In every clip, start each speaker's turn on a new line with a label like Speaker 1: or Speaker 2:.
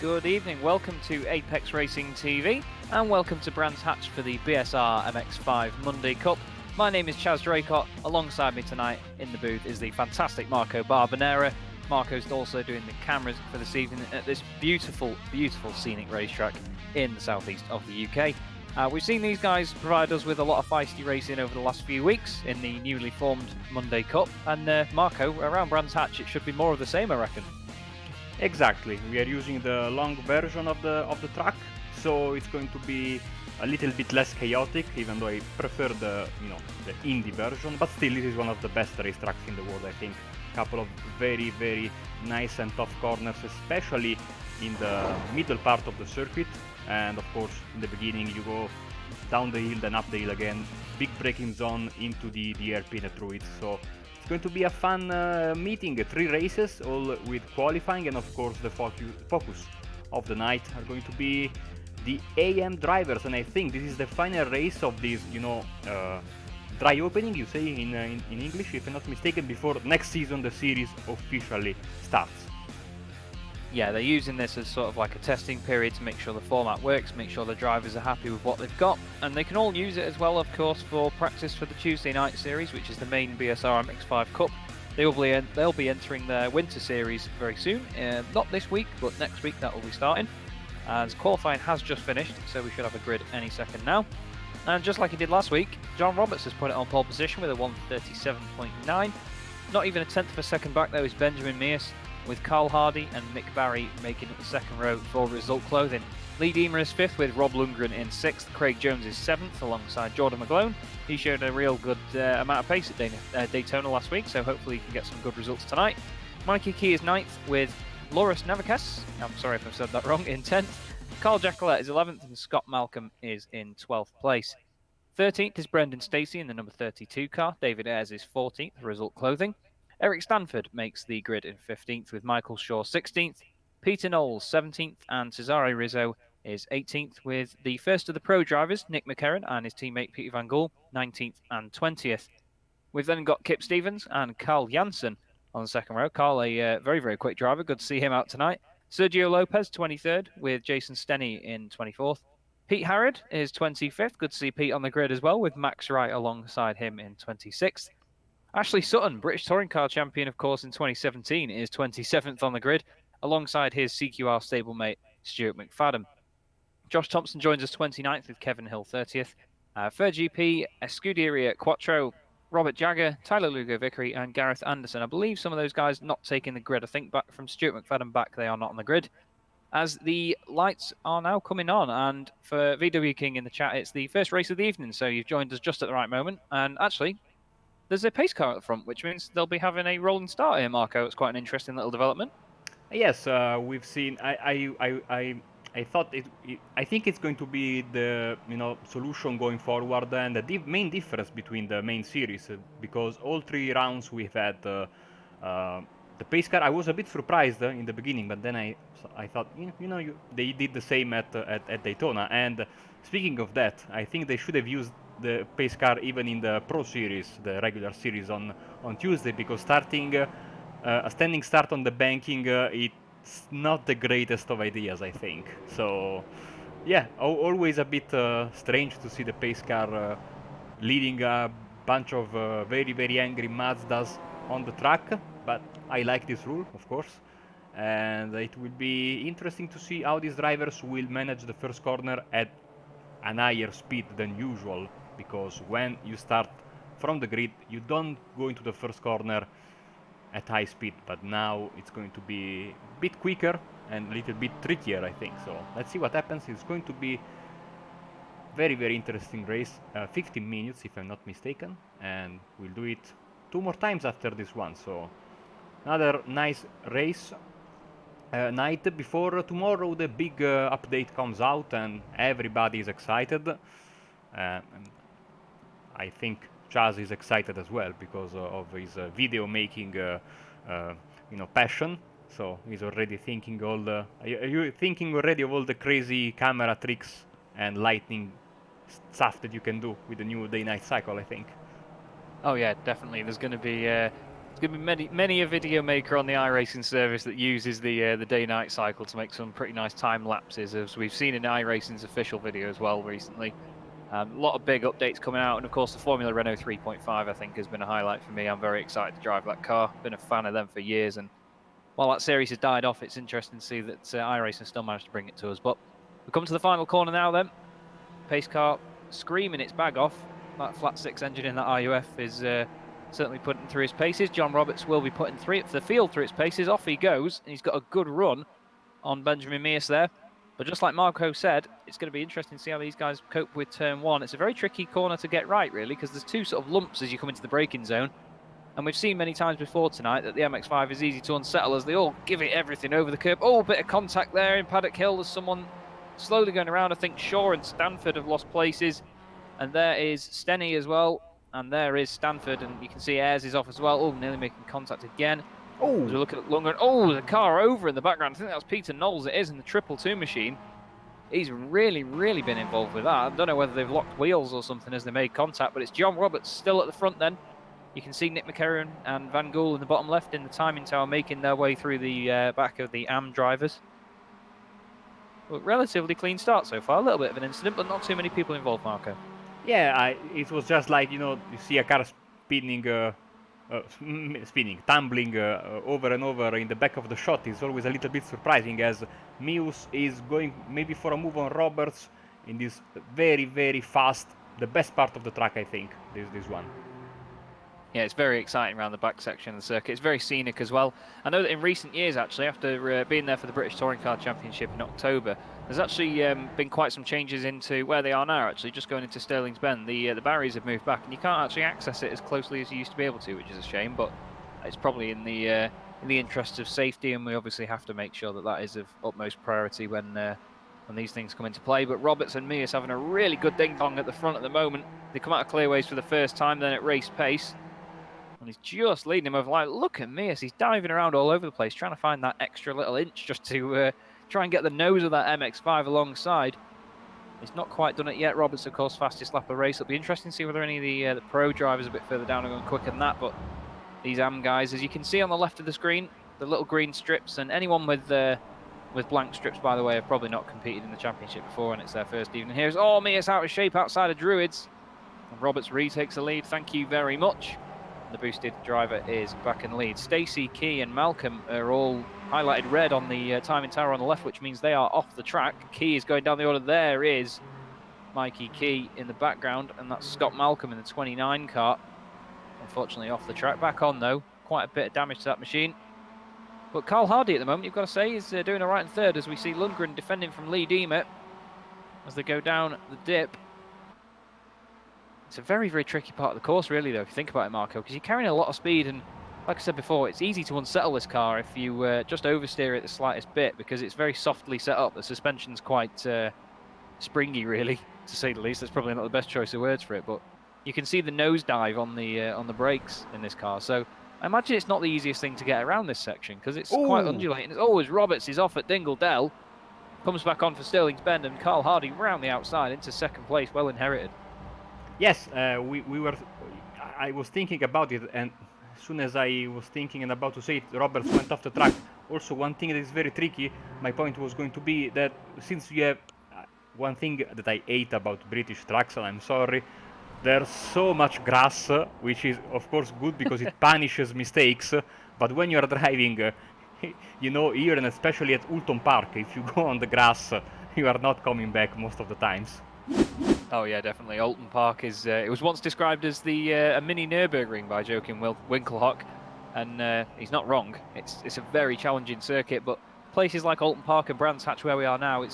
Speaker 1: Good evening, welcome to Apex Racing TV and welcome to Brands Hatch for the BSR MX5 Monday Cup. My name is Chaz Draycott. Alongside me tonight in the booth is the fantastic Marco Barbanera. Marco's also doing the cameras for this evening at this beautiful, beautiful scenic racetrack in the southeast of the UK. We've seen these guys provide us with a lot of feisty racing over the last few weeks in the newly formed Monday Cup, and Marco, around Brands Hatch it should be more of the same, I reckon.
Speaker 2: Exactly, we are using the long version of the track, so it's going to be a little bit less chaotic, even though I prefer the indie version. But still, this is one of the best racetracks in the world. I think a couple of very nice and tough corners, especially in the middle part of the circuit. And of course, in the beginning, you go down the hill, then up the hill again. Big braking zone into the hairpin through it. So it's going to be a fun meeting. 3 races, all with qualifying, and of course the focus of the night are going to be the AM drivers. And I think this is the final race of this, dry opening, you say in English, if I'm not mistaken, before next season the series officially starts.
Speaker 1: Yeah, they're using this as sort of like a testing period to make sure the format works, make sure the drivers are happy with what they've got, and they can all use it as well, of course, for practice for the Tuesday night series, which is the main BSR MX5 Cup. They'll be entering their winter series very soon, not this week, but next week that will be starting. As qualifying has just finished, so we should have a grid any second now. And just like he did last week, John Roberts has put it on pole position with a 1:37.9. Not even a tenth of a second back though is Benjamin Mears, with Carl Hardy and Mick Barry making up the second row for Result Clothing. Lee Deemer is 5th with Rob Lundgren in 6th. Craig Jones is 7th alongside Jordan McGlone. He showed a real good amount of pace at Daytona last week, so hopefully he can get some good results tonight. Mikey Key is 9th with Loris Navakes, I'm sorry if I've said that wrong, in 10th. Carl Jacquelet is 11th and Scott Malcolm is in 12th place. 13th is Brendan Stacey in the number 32 car. David Ayres is 14th, Result Clothing. Eric Stanford makes the grid in 15th with Michael Shaw 16th, Peter Knowles 17th, and Cesare Rizzo is 18th with the first of the pro drivers, Nick McCarron, and his teammate Peter Van Gool, 19th and 20th. We've then got Kip Stevens and Carl Janssen on the second row. Carl, a very quick driver. Good to see him out tonight. Sergio Lopez, 23rd, with Jason Stenney in 24th. Pete Harrod is 25th. Good to see Pete on the grid as well, with Max Wright alongside him in 26th. Ashley Sutton, British Touring Car Champion, of course, in 2017, is 27th on the grid, alongside his CQR stablemate, Stuart McFadden. Josh Thompson joins us 29th with Kevin Hill 30th. Third GP, Scuderia Quattro, Robert Jagger, Tyler Lugo Vickery, and Gareth Anderson. I believe some of those guys not taking the grid. I think back from Stuart McFadden back, they are not on the grid. As the lights are now coming on, and for VW King in the chat, it's the first race of the evening, so you've joined us just at the right moment. And actually, there's a pace car at the front, which means they'll be having a rolling start here, Marco. It's quite an interesting little development.
Speaker 2: Yes, we've seen. I thought I think it's going to be the solution going forward, and the main difference between the main series, because all 3 rounds we've had the pace car. I was a bit surprised in the beginning, but then I thought they did the same at Daytona. And speaking of that, I think they should have used the pace car even in the Pro Series, the regular series on Tuesday, because starting a standing start on the banking, it's not the greatest of ideas, I think. So, yeah, always a bit strange to see the pace car leading a bunch of very angry Mazdas on the track, but I like this rule, of course. And it will be interesting to see how these drivers will manage the first corner at an higher speed than usual, because when you start from the grid, you don't go into the first corner at high speed, but now it's going to be a bit quicker and a little bit trickier, I think. So let's see what happens. It's going to be very interesting race, 15 minutes if I'm not mistaken, and we'll do it 2 more times after this one. So another nice race night before tomorrow. The big update comes out and everybody is excited. I think Chaz is excited as well because of his video making passion. So he's already thinking all the. Are you thinking already of all the crazy camera tricks and lighting stuff that you can do with the new day-night cycle? I think.
Speaker 1: Oh yeah, definitely. There's going to be There's going to be many a video maker on the iRacing service that uses the day-night cycle to make some pretty nice time lapses, as we've seen in iRacing's official video as well recently. A lot of big updates coming out, and of course the Formula Renault 3.5 I think has been a highlight for me. I'm very excited to drive that car. Been a fan of them for years, and while that series has died off, it's interesting to see that iRacing still managed to bring it to us. But we come to the final corner now then. Pace car screaming its bag off. That flat six engine in that RUF is certainly putting through his paces. John Roberts will be putting the field through its paces. Off he goes, and he's got a good run on Benjamin Mears there. But just like Marco said, it's going to be interesting to see how these guys cope with turn one. It's a very tricky corner to get right, really, because there's two sort of lumps as you come into the braking zone. And we've seen many times before tonight that the MX5 is easy to unsettle as they all give it everything over the curb. Oh, a bit of contact there in Paddock Hill. There's someone slowly going around. I think Shaw and Stanford have lost places. And there is Stenny as well. And there is Stanford. And you can see Ayres is off as well. Oh, nearly making contact again.
Speaker 2: Oh,
Speaker 1: As we're looking at Lundgren. Oh, the car over in the background. I think that was Peter Knowles. It is in the 222 machine. He's really been involved with that. I don't know whether they've locked wheels or something as they made contact, but it's John Roberts still at the front then. You can see Nick McCarron and Van Gool in the bottom left in the timing tower making their way through the back of the AM drivers. But relatively clean start so far. A little bit of an incident, but not too many people involved, Marco.
Speaker 2: yeah, it was just like, you see a car tumbling over and over in the back of the shot. Is always a little bit surprising, as Mews is going maybe for a move on Roberts in this very fast, the best part of the track, I think, this one.
Speaker 1: Yeah, it's very exciting around the back section of the circuit. It's very scenic as well. I know that in recent years, actually, after being there for the British Touring Car Championship in October, there's actually been quite some changes into where they are now, actually, just going into Stirling's Bend. The barriers have moved back, and you can't actually access it as closely as you used to be able to, which is a shame, but it's probably in the interest of safety, and we obviously have to make sure that that is of utmost priority when these things come into play. But Roberts and Mears having a really good ding-dong at the front at the moment. They come out of clearways for the first time, then at race pace. And he's just leading him over the line. Look at Mears, he's diving around all over the place, trying to find that extra little inch just to try and get the nose of that MX5 alongside. He's not quite done it yet. Roberts, of course, fastest lap of the race. It'll be interesting to see whether any of the pro drivers a bit further down are going quicker than that. But these AM guys, as you can see on the left of the screen, the little green strips, and anyone with blank strips, by the way, have probably not competed in the championship before, and it's their first evening here. Oh, Mears out of shape outside of Druids. And Roberts retakes the lead. Thank you very much. The boosted driver is back in the lead. Stacey, Key and Malcolm are all highlighted red on the timing tower on the left, which means they are off the track. Key is going down the order. There is Mikey Key in the background, and that's Scott Malcolm in the 29 car. Unfortunately off the track. Back on though. Quite a bit of damage to that machine. But Carl Hardy at the moment, you've got to say, is doing all right in third, as we see Lundgren defending from Lee Diemer as they go down the dip. It's a very tricky part of the course, really, though, if you think about it, Marco, because you're carrying a lot of speed, and like I said before, it's easy to unsettle this car if you just oversteer it the slightest bit, because it's very softly set up. The suspension's quite springy, really, to say the least. That's probably not the best choice of words for it, but you can see the nosedive on the brakes in this car. So I imagine it's not the easiest thing to get around this section, because it's quite undulating. Oh, as Roberts is off at Dingle Dell, comes back on for Stirling's Bend, and Carl Hardy round the outside into second place, well inherited.
Speaker 2: Yes, we were. I was thinking about it, and as soon as I was thinking and about to say it, Roberts went off the track. Also, one thing that is very tricky, my point was going to be that since you have one thing that I hate about British tracks, and I'm sorry, there's so much grass, which is of course good because it punishes mistakes. But when you are driving, here and especially at Oulton Park, if you go on the grass, you are not coming back most of the times.
Speaker 1: Oh yeah, definitely. Oulton Park is. It was once described as a mini Nürburgring by Joachim Winkelhock, and he's not wrong. It's a very challenging circuit, but places like Oulton Park and Brands Hatch, where we are now,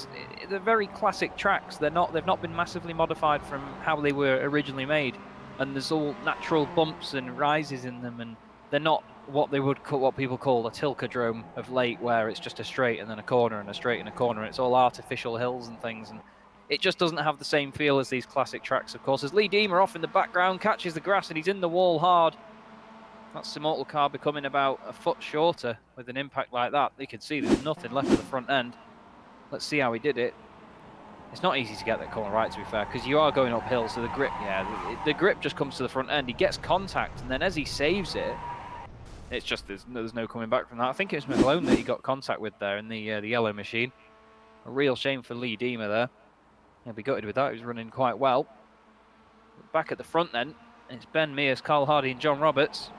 Speaker 1: they're very classic tracks. They've not been massively modified from how they were originally made, and there's all natural bumps and rises in them, and they're not what people call a Tilkedrome of late, where it's just a straight and then a corner and a straight and a corner. And it's all artificial hills and things, and it just doesn't have the same feel as these classic tracks, of course. As Lee Diemer off in the background catches the grass and he's in the wall hard. That's Immortal car becoming about a foot shorter with an impact like that. You can see there's nothing left of the front end. Let's see how he did it. It's not easy to get that corner right, to be fair, because you are going uphill, so the grip just comes to the front end. He gets contact, and then as he saves it, it's just there's no coming back from that. I think it was McGlone that he got contact with there in the yellow machine. A real shame for Lee Deemer there. He'll be gutted with that. He was running quite well. Back at the front then, it's Ben Mears, Carl Hardy and John Roberts.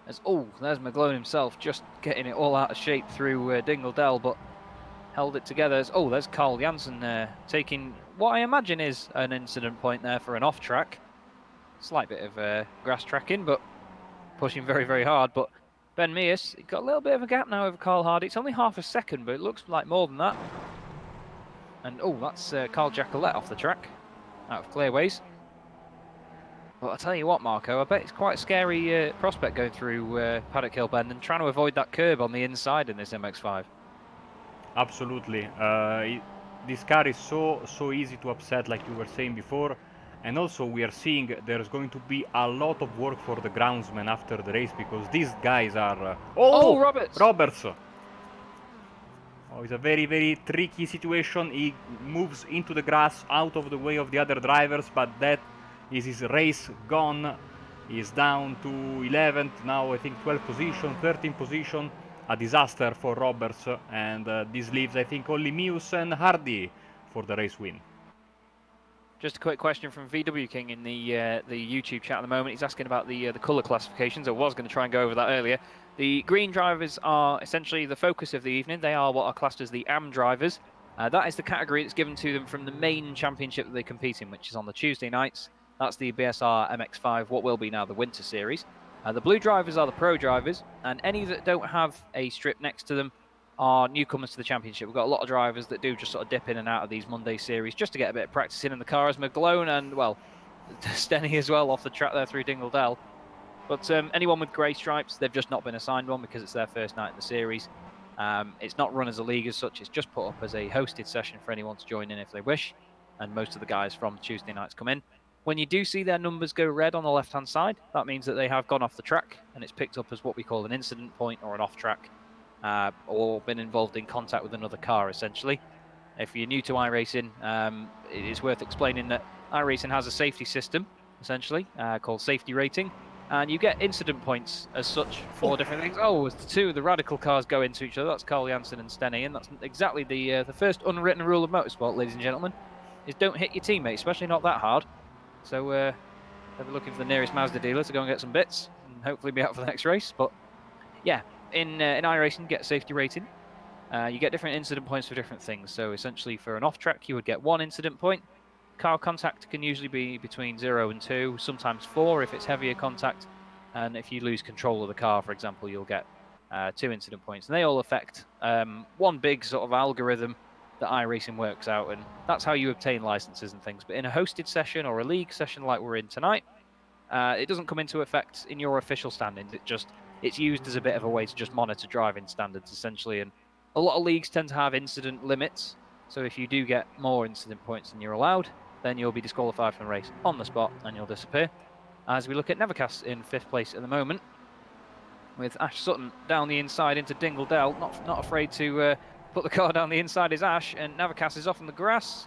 Speaker 1: There's McGlone himself just getting it all out of shape through Dingle Dell, but held it together. There's Carl Jansen taking what I imagine is an incident point there for an off-track. Slight bit of grass tracking, but pushing very, very hard. But Ben Mears, he got a little bit of a gap now over Carl Hardy. It's only half a second, but it looks like more than that. And that's Carl Jacquelet off the track, out of clearways. But I tell you what, Marco, I bet it's quite a scary prospect going through Paddock Hill Bend and trying to avoid that curb on the inside in this MX5.
Speaker 2: Absolutely. This car is so easy to upset, like you were saying before. And also we are seeing there's going to be a lot of work for the groundsmen after the race, because these guys are...
Speaker 1: Roberts!
Speaker 2: Roberts! Oh, it's a very, very tricky situation. He moves into the grass, out of the way of the other drivers, but that is his race gone. He's down to 11th, now I think 12th position, 13th position. A disaster for Roberts, and this leaves I think only Mews and Hardy for the race win.
Speaker 1: Just a quick question from VW King in the YouTube chat at the moment. He's asking about the colour classifications. I was going to try and go over that earlier. The green drivers are essentially the focus of the evening. They are what are classed as the AM drivers. That is the category that's given to them from the main championship that they compete in, which is on the Tuesday nights. That's the BSR MX5, what will be now the Winter Series. The blue drivers are the pro drivers, and any that don't have a strip next to them are newcomers to the championship. We've got a lot of drivers that do just sort of dip in and out of these Monday series just to get a bit of practice in the cars. McGlone and, well, Stenny as well off the track there through Dingle Dell. But anyone with grey stripes, they've just not been assigned one because it's their first night in the series. It's not run as a league as such. It's just put up as a hosted session for anyone to join in if they wish. And most of the guys from Tuesday nights come in. When you do see their numbers go red on the left-hand side, that means that they have gone off the track and it's picked up as what we call an incident point or an off-track, or been involved in contact with another car, essentially. If you're new to iRacing, it is worth explaining that iRacing has a safety system, essentially, called safety rating, and you get incident points as such for different things. As the two of the radical cars go into each other, that's Carl Jansen and Stenny, and that's exactly the first unwritten rule of motorsport, ladies and gentlemen, is don't hit your teammate, especially not that hard. So they'll be looking for the nearest Mazda dealer to go and get some bits and hopefully be out for the next race. But yeah, in iRacing, get safety rating. You get different incident points for different things. So essentially for an off-track, you would get 1 incident point. Car contact can usually be between 0 and 2, sometimes 4 if it's heavier contact. And if you lose control of the car, for example, you'll get 2 incident points. And they all affect one big sort of algorithm that iRacing works out, and that's how you obtain licenses and things. But in a hosted session or a league session like we're in tonight, it doesn't come into effect in your official standings. It's used as a bit of a way to just monitor driving standards, essentially. And a lot of leagues tend to have incident limits, so if you do get more incident points than you're allowed, then you'll be disqualified from the race on the spot and you'll disappear. As we look at Nevercast in 5th place at the moment, with Ash Sutton down the inside into Dingle Dell, not afraid to put the car down the inside is Ash, and Navacas is off in the grass.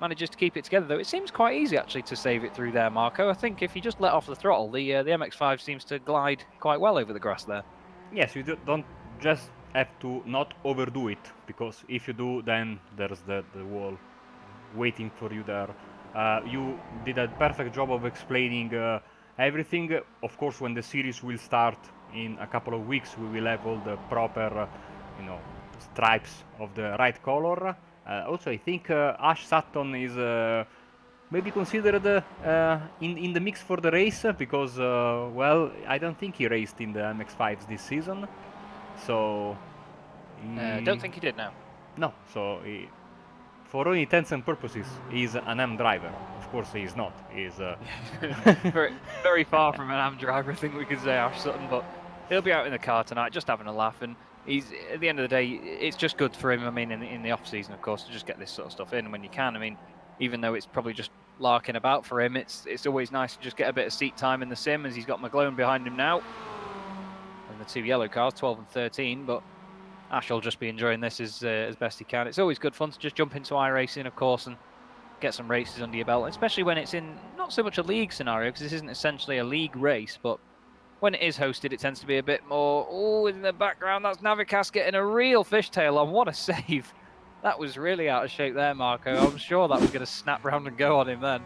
Speaker 1: Manages to keep it together, though. It seems quite easy, actually, to save it through there, Marco. I think if you just let off the throttle, the MX-5 seems to glide quite well over the grass there.
Speaker 2: Yes, you don't just have to not overdo it, because if you do, then there's the wall waiting for you there. You did a perfect job of explaining everything. Of course, when the series will start in a couple of weeks, we will have all the proper, stripes of the right color. Also, I think Ash Sutton is maybe considered in the mix for the race, because, well, I don't think he raced in the MX-5s this season. So...
Speaker 1: don't think he did now.
Speaker 2: No, so for all intents and purposes, he's an AM driver. Of course, he is not. He's
Speaker 1: very, very far from an AM driver, I think we could say, Ash Sutton, but he'll be out in the car tonight, just having a laugh, and he's, at the end of the day, it's just good for him, I mean, in the off-season, of course, to just get this sort of stuff in when you can. I mean, even though it's probably just larking about for him, it's always nice to just get a bit of seat time in the sim, as he's got McGlone behind him now. And the 2 yellow cars, 12 and 13, but Ash will just be enjoying this as best he can. It's always good fun to just jump into iRacing, of course, and get some races under your belt, especially when it's in not so much a league scenario, because this isn't essentially a league race, but when it is hosted, it tends to be a bit more. Oh, in the background, that's Navikas getting a real fishtail on. What a save. That was really out of shape there, Marco. I'm sure that was going to snap round and go on him then.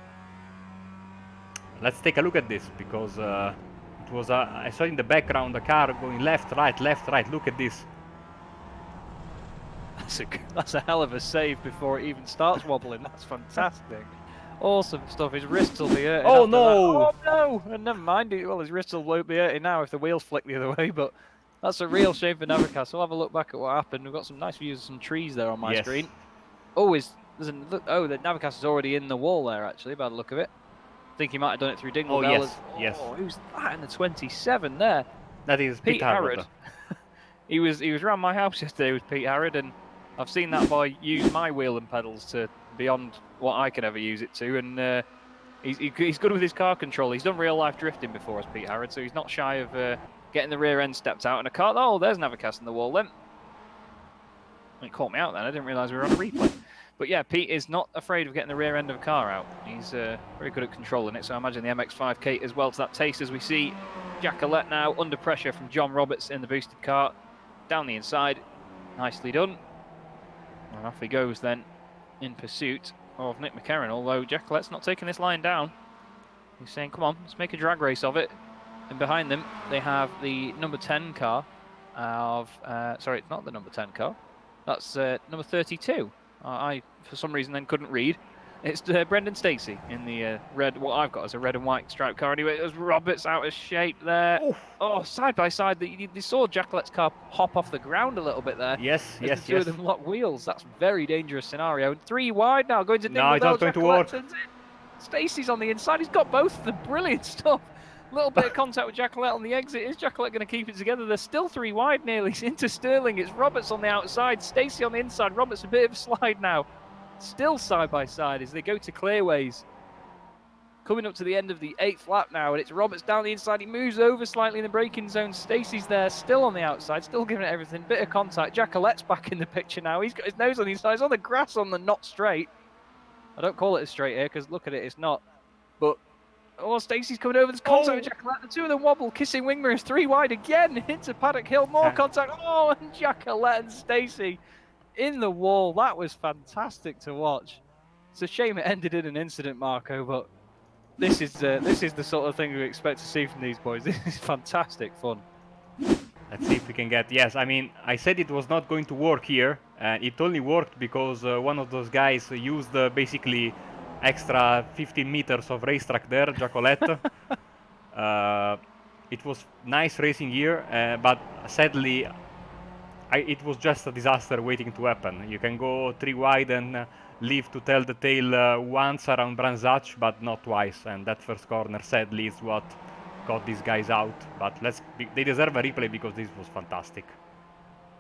Speaker 2: Let's take a look at this, because it was I saw in the background a car going left, right, left, right. Look at this.
Speaker 1: That's a hell of a save before it even starts wobbling. That's fantastic. Awesome stuff. His wrists will be hurting.
Speaker 2: Oh
Speaker 1: after
Speaker 2: no!
Speaker 1: That. Oh no! And never mind. Well, his wrists won't be hurting now if the wheels flick the other way. But that's a real shame for Navikas. We'll have a look back at what happened. We've got some nice views of some trees there on my screen. Oh, the Navikas is already in the wall there actually, by the look of it. I think he might have done it through Dingle Bell.
Speaker 2: Yes.
Speaker 1: Oh, who's that in the 27 there?
Speaker 2: That is Pete Harrod.
Speaker 1: he was around my house yesterday with Pete Harrod, and I've seen that boy use my wheel and pedals to beyond what I can ever use it to, and he's good with his car control. He's done real life drifting before as Pete Harrod, so he's not shy of getting the rear end stepped out in a car. Oh, there's Navikas in the wall then. It caught me out then. I didn't realise we were on a replay. But yeah, Pete is not afraid of getting the rear end of a car out. He's very good at controlling it, so I imagine the MX-5 Kate as well to that taste, as we see Jack Collette now under pressure from John Roberts in the boosted car. Down the inside. Nicely done. And off he goes then in pursuit of Nick McCarron, although Jack Collette's not taking this line down. He's saying, come on, let's make a drag race of it. And behind them, they have the number 10 car of... sorry, it's not the number 10 car. That's number 32. I, for some reason, then couldn't read. It's Brendan Stacey in the red, what I've got as a red and white striped car. Anyway, there's Roberts out of shape there. Oof. Oh, side by side. You saw Jack Collette's car hop off the ground a little bit there.
Speaker 2: Yes.
Speaker 1: The two of them lock wheels. That's a very dangerous scenario. 3 wide now, going to Dingle
Speaker 2: No, it's not going to work.
Speaker 1: Stacey's on the inside. He's got both of them. Brilliant stuff. A little bit of contact with Jack Collette on the exit. Is Jack Collette going to keep it together? They're still 3 wide nearly. Into Sterling. It's Roberts on the outside. Stacey on the inside. Roberts a bit of a slide now. Still side by side as they go to clearways. Coming up to the end of the 8th lap now, and it's Roberts down the inside. He moves over slightly in the braking zone. Stacey's there, still on the outside, still giving it everything. Bit of contact. Jack Collette's back in the picture now. He's got his nose on the inside. He's on the grass on the not straight. I don't call it a straight here because look at it, it's not. But oh, Stacey's coming over. There's contact with Jack Collette. The two of them wobble. Kissing wing mirrors. 3 wide again. Into Paddock Hill. More contact. Oh, and Jack Collette and Stacey in the wall. That was fantastic to watch. It's a shame it ended in an incident, Marco, but this is the sort of thing we expect to see from these boys. This is fantastic fun.
Speaker 2: Let's see if we can get... Yes, I mean, I said it was not going to work here. It only worked because one of those guys used basically extra 15 meters of racetrack there, Jack Collette. It was nice racing here, but sadly, it was just a disaster waiting to happen. You can go 3 wide and leave to tell the tale once around Brands Hatch, but not twice. And that first corner, sadly, is what got these guys out. But they deserve a replay because this was fantastic.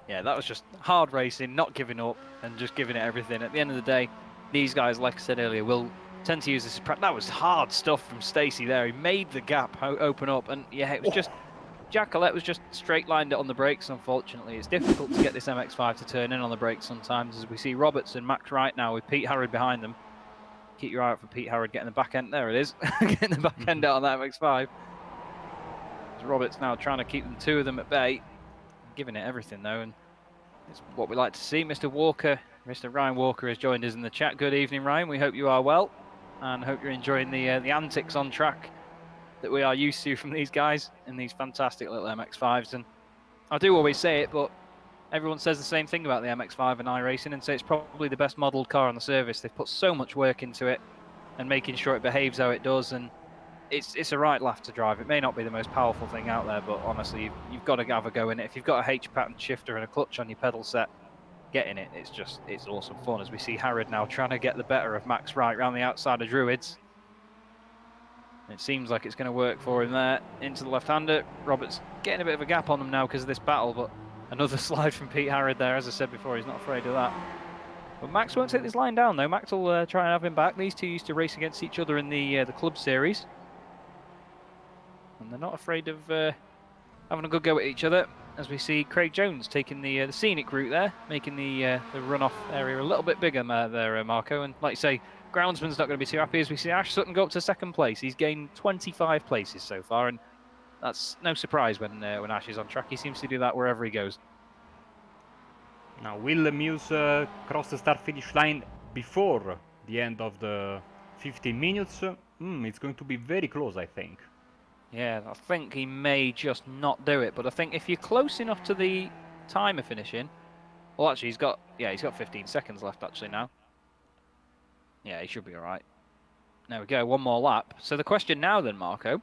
Speaker 1: Yeah, that was just hard racing, not giving up, and just giving it everything. At the end of the day, these guys, like I said earlier, will tend to use this as practice. That was hard stuff from Stacey there. He made the gap open up, and yeah, it was just... Jack Collette was just straight-lined it on the brakes, unfortunately. It's difficult to get this MX-5 to turn in on the brakes sometimes, as we see Roberts and Max Wright now with Pete Harrod behind them. Keep your eye out for Pete Harrod getting the back end. There it is. Getting the back end out on that MX-5. Roberts now trying to keep the two of them at bay. Giving it everything, though, and it's what we like to see. Mr. Walker, Mr. Ryan Walker has joined us in the chat. Good evening, Ryan. We hope you are well, and hope you're enjoying the antics on track that we are used to from these guys in these fantastic little MX-5s. And I do always say it, but everyone says the same thing about the MX-5 and iRacing and say it's probably the best modelled car on the service. They've put so much work into it and making sure it behaves how it does, and it's a right laugh to drive. It may not be the most powerful thing out there, but honestly, you've got to have a go in it. If you've got a H-pattern shifter and a clutch on your pedal set, get in it. It's awesome fun, as we see Harrod now trying to get the better of Max Wright around the outside of Druids. It seems like it's going to work for him there. Into the left-hander. Roberts getting a bit of a gap on them now because of this battle, but another slide from Pete Harrod there. As I said before, he's not afraid of that. But Max won't take this line down, though. Max will try and have him back. These two used to race against each other in the club series. And they're not afraid of having a good go at each other. As we see Craig Jones taking the scenic route there, making the runoff area a little bit bigger there, Marco. And like you say, Groundsman's not going to be too happy as we see Ash Sutton go up to 2nd place. He's gained 25 places so far, and That's no surprise when Ash is on track. He seems to do that wherever he goes.
Speaker 2: Now, will Muse cross the start-finish line before the end of the 15 minutes? It's going to be very close, I think.
Speaker 1: Yeah, I think he may just not do it, but I think if you're close enough to the timer finishing, well, actually, he's got 15 seconds left actually now. Yeah, he should be all right. There we go, one more lap. So the question now then, Marco,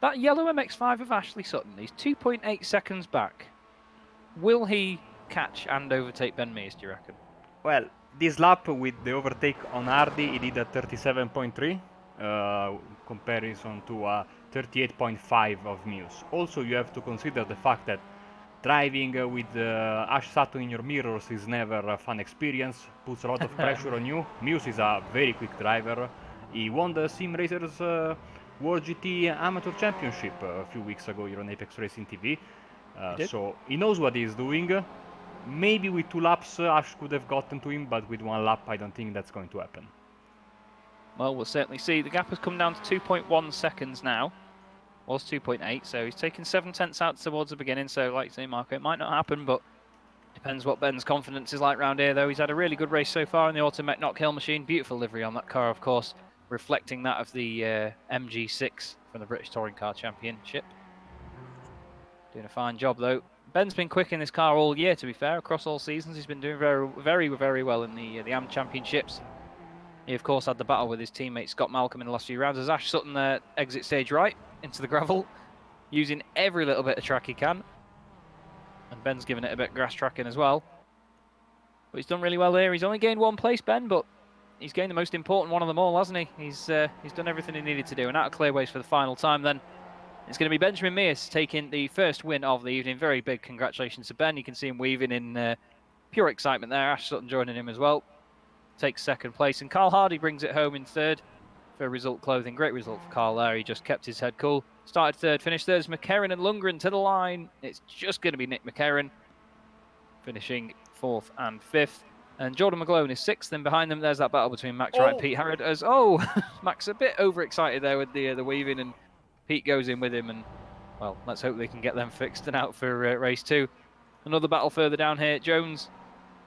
Speaker 1: that yellow MX5 of Ashley Sutton, he's 2.8 seconds back. Will he catch and overtake Ben Mears, do you reckon?
Speaker 2: Well, this lap with the overtake on Hardy, he did a 37.3 comparison to a 38.5 of Muse. Also, you have to consider the fact that driving with Ash Sutton in your mirrors is never a fun experience, puts a lot of pressure on you. Muse is a very quick driver. He won the Sim Racers World GT Amateur Championship a few weeks ago here on Apex Racing TV. So he knows what he's doing. Maybe with 2 laps Ash could have gotten to him, but with 1 lap I don't think that's going to happen.
Speaker 1: Well, we'll certainly see. The gap has come down to 2.1 seconds now. Was 2.8, so he's taken 7 tenths out towards the beginning. So, like you say, Marco, it might not happen, but depends what Ben's confidence is like round here, though. He's had a really good race so far in the Automech Knockhill machine. Beautiful livery on that car, of course, reflecting that of the MG6 from the British Touring Car Championship. Doing a fine job, though. Ben's been quick in this car all year, to be fair, across all seasons. He's been doing very, very, very well in the AM Championships. He, of course, had the battle with his teammate Scott Malcolm in the last few rounds as Ash Sutton exit stage right into the gravel, using every little bit of track he can. And Ben's given it a bit of grass tracking as well. But he's done really well there. He's only gained 1 place, Ben, but he's gained the most important one of them all, hasn't he? He's done everything he needed to do. And out of clearways for the final time, then it's going to be Benjamin Mears taking the first win of the evening. Very big congratulations to Ben. You can see him weaving in pure excitement there. Ash Sutton joining him as well. Takes second place. And Carl Hardy brings it home in third for Result Clothing. Great result for Carl there. He just kept his head cool. Started third, finished third is McCarron and Lundgren to the line. It's just going to be Nick McCarron finishing fourth and fifth. And Jordan McGlone is sixth. And behind them, there's that battle between Max Wright and Pete Harrod. As Max a bit overexcited there with the weaving, and Pete goes in with him. And well, let's hope they can get them fixed and out for race 2. Another battle further down here. Jones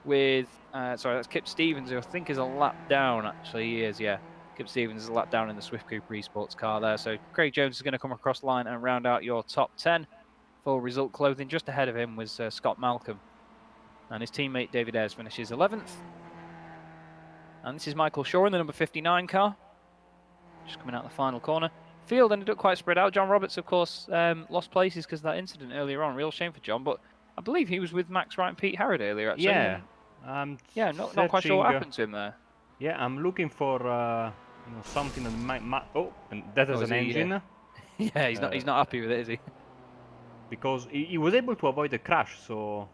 Speaker 1: with that's Kip Stevens, who I think is a lap down. Actually, he is. Yeah, Kip Stevens is a lap down in the Swift Cooper Esports car there. So Craig Jones is going to come across the line and round out your top 10 for Result Clothing. Just ahead of him was Scott Malcolm, and his teammate David Ayres finishes 11th. And this is Michael Shaw in the number 59 car, just coming out the final corner. Field ended up quite spread out. John Roberts, of course, lost places because of that incident earlier on. Real shame for John, but I believe he was with Max Wright and Pete Harrod earlier, actually.
Speaker 2: Yeah.
Speaker 1: Not quite sure what happened to him there.
Speaker 2: Yeah, I'm looking for something that might. Oh, and that is an engine.
Speaker 1: Yeah, he's not happy with it, is he?
Speaker 2: Because he was able to avoid a crash, so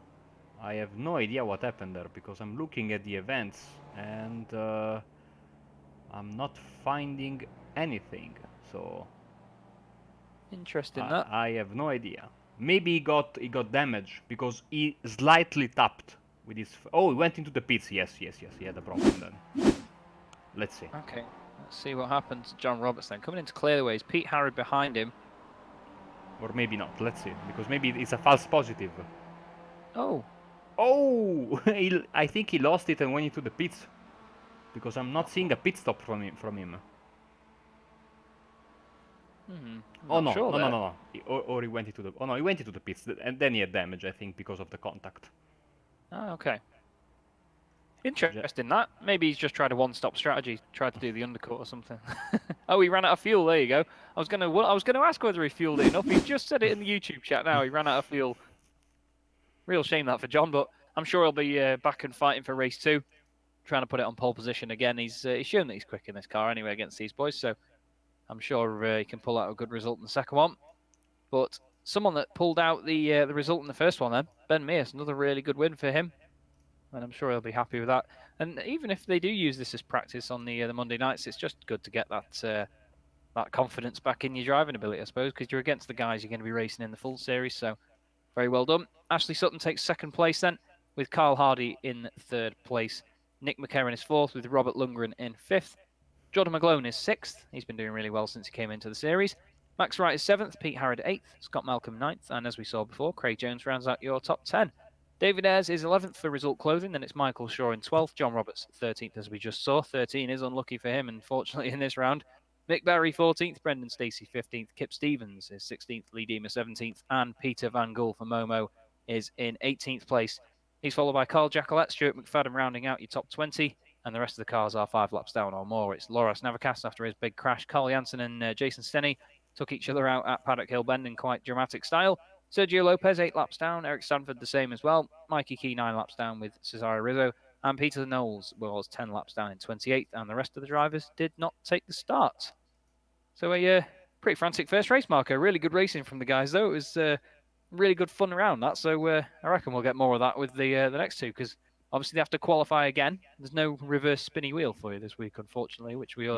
Speaker 2: I have no idea what happened there. Because I'm looking at the events and I'm not finding anything. So
Speaker 1: interesting.
Speaker 2: I have no idea. Maybe he got damage because he slightly tapped with his. Oh, he went into the pits. Yes. He had a problem then. Let's see.
Speaker 1: Okay, let's see what happened to John Roberts then. Coming into clearways, Pete Harrod behind him.
Speaker 2: Or maybe not. Let's see. Because maybe it's a false positive.
Speaker 1: Oh,
Speaker 2: I think he lost it and went into the pits. Because I'm not seeing a pit stop from him. No. Or he went into the. Oh no, he went into the pits and then he had damage. I think because of the contact.
Speaker 1: Oh, okay. Interesting that. Maybe he's just tried a one-stop strategy, tried to do the undercut or something. Oh, he ran out of fuel. There you go. I was gonna ask whether he fueled it enough. He's just said it in the YouTube chat now. He ran out of fuel. Real shame that for John, but I'm sure he'll be back and fighting for race 2, trying to put it on pole position again. He's shown that he's quick in this car anyway against these boys, so I'm sure he can pull out a good result in the second one. But someone that pulled out the result in the first one then, Ben Mears, another really good win for him. And I'm sure he'll be happy with that. And even if they do use this as practice on the Monday nights, it's just good to get that confidence back in your driving ability, I suppose, because you're against the guys you're going to be racing in the full series. So very well done. Ashley Sutton takes second place then, with Carl Hardy in third place. Nick McCarron is fourth, with Robert Lundgren in fifth. Jordan McGlone is sixth. He's been doing really well since he came into the series. Max Wright is 7th, Pete Harrod 8th, Scott Malcolm 9th, and as we saw before, Craig Jones rounds out your top 10. David Ayres is 11th for Result Clothing, then it's Michael Shaw in 12th, John Roberts 13th as we just saw. 13 is unlucky for him, unfortunately, in this round. Mick Berry 14th, Brendan Stacey 15th, Kip Stevens is 16th, Lee Deemer 17th, and Peter Van Gool for Momo is in 18th place. He's followed by Carl Jacquelet, Stuart McFadden rounding out your top 20, and the rest of the cars are 5 laps down or more. It's Loras Navacast after his big crash. Carl Janssen and Jason Stenney took each other out at Paddock Hill Bend in quite dramatic style. Sergio Lopez 8 laps down, Eric Stanford the same as well, Mikey Key 9 laps down with Cesare Rizzo, and Peter Knowles was 10 laps down in 28th, and the rest of the drivers did not take the start. So a pretty frantic first race, Marco. Really good racing from the guys, though. It was really good fun around that, so I reckon we'll get more of that with the next two, because obviously they have to qualify again. There's no reverse spinny wheel for you this week, unfortunately, which we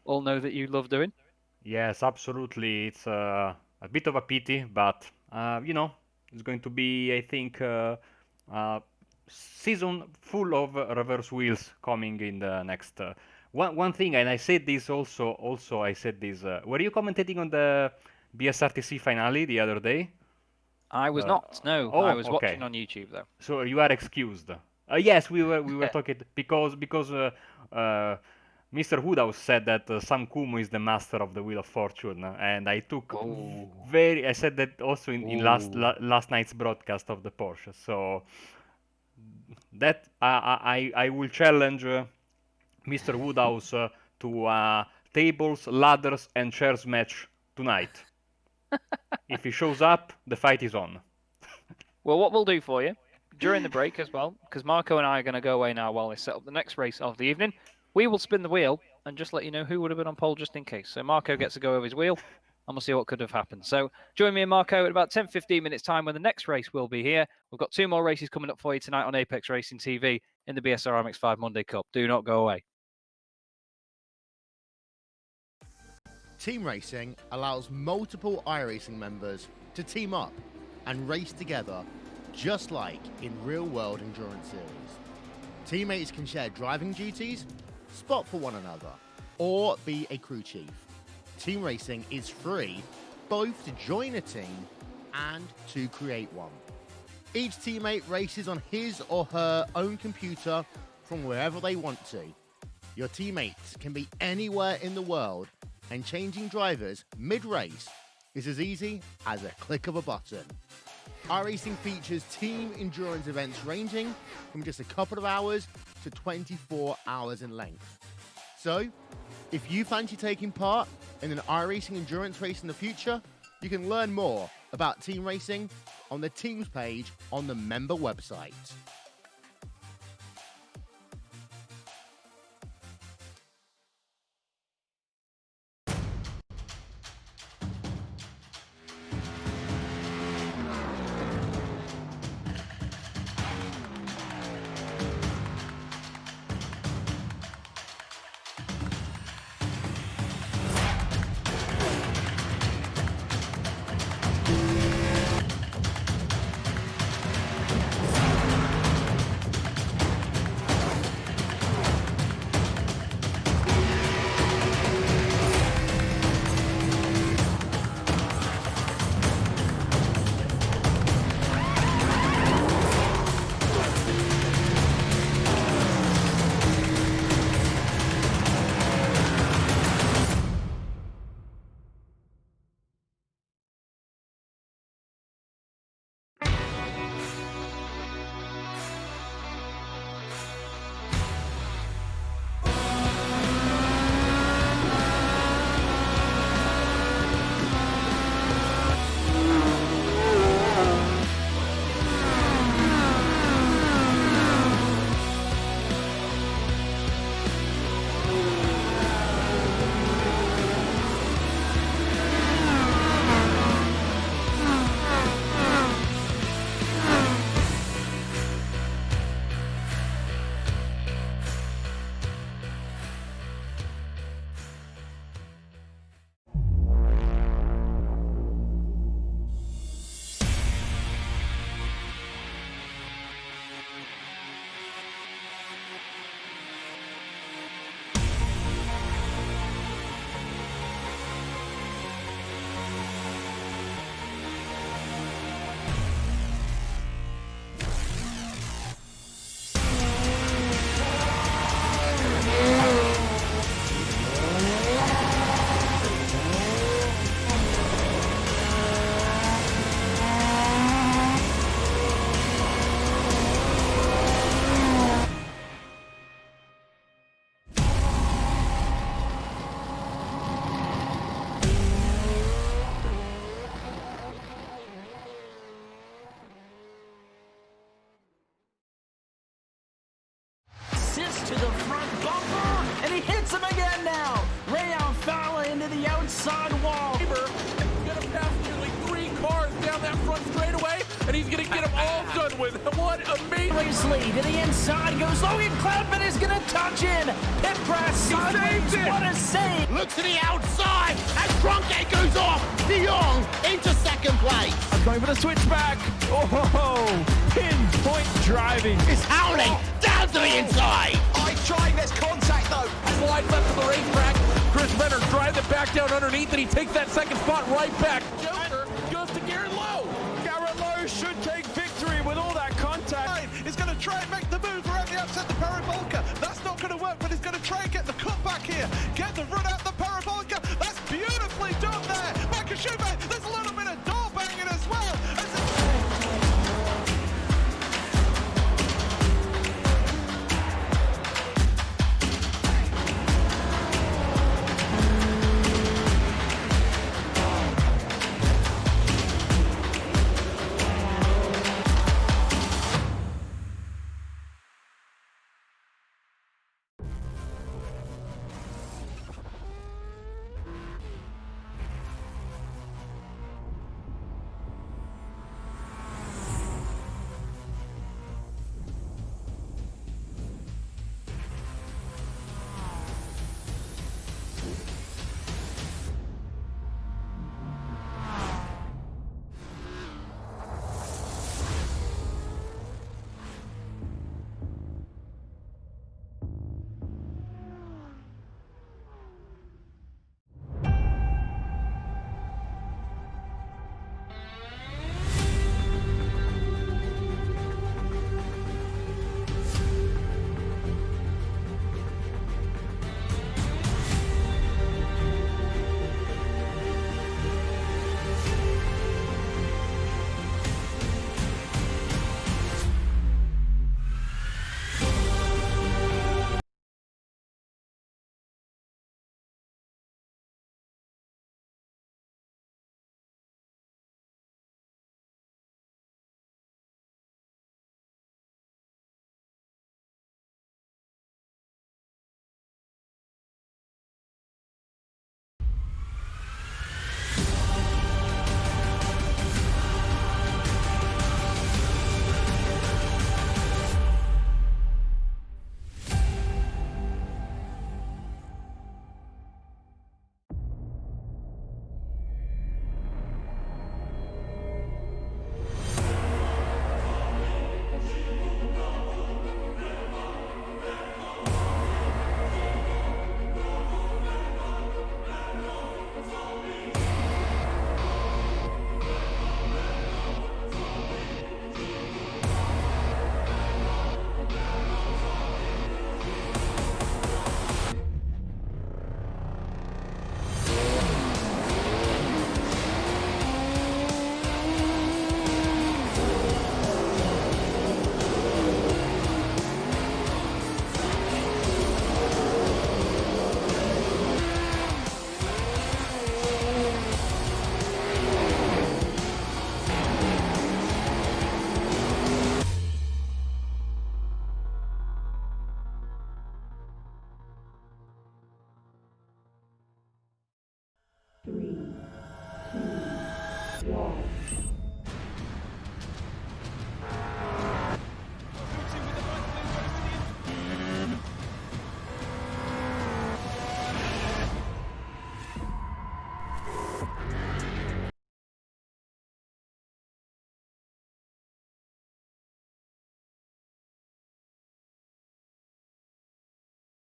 Speaker 1: all know that you love doing.
Speaker 2: Yes, absolutely. It's a bit of a pity, but it's going to be, I think, a season full of reverse wheels coming in the next. One thing, and I said this also. Also, I said this. Were you commentating on the BSRTC finale the other day?
Speaker 1: I was not. No, I was watching on YouTube though.
Speaker 2: So you are excused. Yes, we were talking because Mr. Woodhouse said that Sam Kumo is the master of the Wheel of Fortune, and I took I said that also in last night's broadcast of the Porsche. So that I will challenge Mr. Woodhouse to tables, ladders, and chairs match tonight. If he shows up, the fight is on.
Speaker 1: Well, what we'll do for you during the break as well, because Marco and I are going to go away now while they set up the next race of the evening, we will spin the wheel and just let you know who would have been on pole just in case. So Marco gets to go over his wheel and we'll see what could have happened. So join me and Marco at about 10-15 minutes time when the next race will be here. We've got 2 more races coming up for you tonight on Apex Racing TV in the BSR MX5 Monday Cup. Do not go away.
Speaker 3: Team racing allows multiple iRacing members to team up and race together, just like in real-world endurance series. Teammates can share driving duties, spot for one another, or be a crew chief. Team racing is free, both to join a team and to create one. Each teammate races on his or her own computer from wherever they want to. Your teammates can be anywhere in the world, and changing drivers mid-race is as easy as a click of a button. iRacing features team endurance events ranging from just a couple of hours to 24 hours in length. So, if you fancy taking part in an iRacing endurance race in the future, you can learn more about team racing on the teams page on the member website.
Speaker 4: inside wall.
Speaker 5: Gonna pass nearly 3 cars down that front straightaway, and he's gonna get them all done with. What amazing
Speaker 4: Lead to the inside goes Logan Cloudman is gonna touch in. Pit press sideways. What a save!
Speaker 3: Look to the outside as Truncate goes off. De Jong into second place.
Speaker 4: Going for the switchback. Oh, pinpoint driving.
Speaker 3: It's howling down to the inside.
Speaker 5: trying this contact though. Slide left to the racetrack. Chris Benner drives it back down underneath, and he takes that second spot right back. Joker goes to Garrett Lowe.
Speaker 4: Garrett Lowe should take victory with all that contact.
Speaker 6: He's going to try and make the move around the upset the Parabolica. That's not going to work, but he's going to try and get the cutback here. Get the run out the Parabolica. That's beautifully done there. Michael Schumacher, there's a little bit of door banging as well.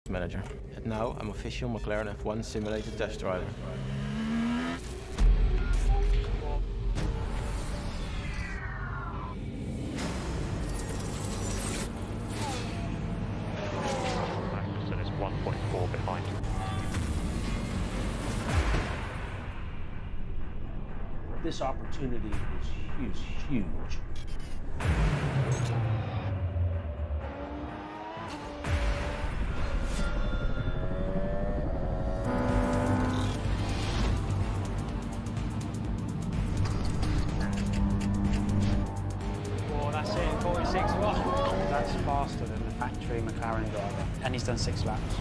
Speaker 7: Manager. And now I'm official McLaren F1 simulated test rider.
Speaker 8: Magnussen is 1.4 behind.
Speaker 9: This opportunity is huge.
Speaker 10: That's faster than the factory McLaren driver, and he's done 6 laps.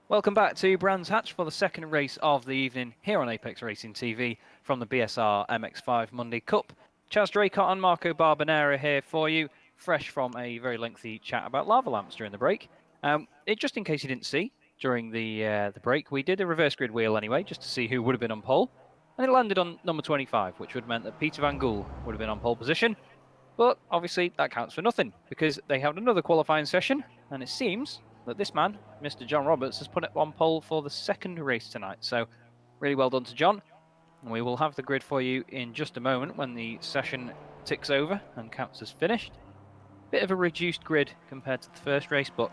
Speaker 1: Welcome back to Brands Hatch for the second race of the evening here on Apex Racing TV from the BSR MX5 Monday Cup. Chaz Draycott and Marco Barbanera here for you, fresh from a very lengthy chat about lava lamps during the break. Just in case you didn't see, during the break, we did a reverse grid wheel anyway, just to see who would have been on pole. And it landed on number 25, which would have meant that Peter Van Gool would have been on pole position. But obviously that counts for nothing, because they had another qualifying session, and it seems that this man, Mr. John Roberts, has put it on pole for the second race tonight. So really well done to John. And we will have the grid for you in just a moment when the session ticks over and counts as finished. Bit of a reduced grid compared to the first race, but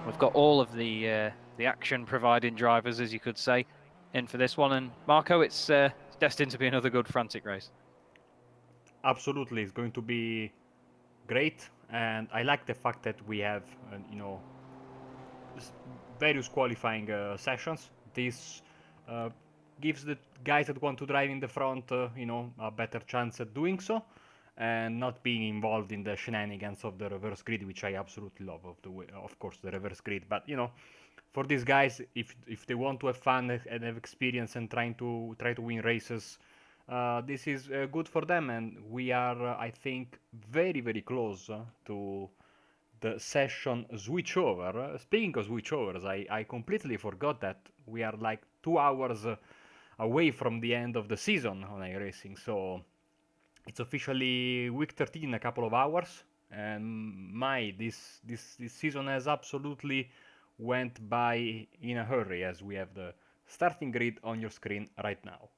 Speaker 1: we've got all of the action providing drivers, as you could say, in for this one. And Marco, it's destined to be another good frantic race.
Speaker 2: Absolutely, it's going to be great, and I like the fact that we have, various qualifying sessions. This gives the guys that want to drive in the front, a better chance at doing so, and not being involved in the shenanigans of the reverse grid, which I absolutely love. Of course, the reverse grid, but for these guys, if they want to have fun and have experience and try to win races, this is good for them, and we are, I think, very, very close to the session switchover. Speaking of switchovers, I completely forgot that we are like 2 hours away from the end of the season on iRacing, so it's officially week 13 in a couple of hours, and this season has absolutely went by in a hurry, as we have the starting grid on your screen right now.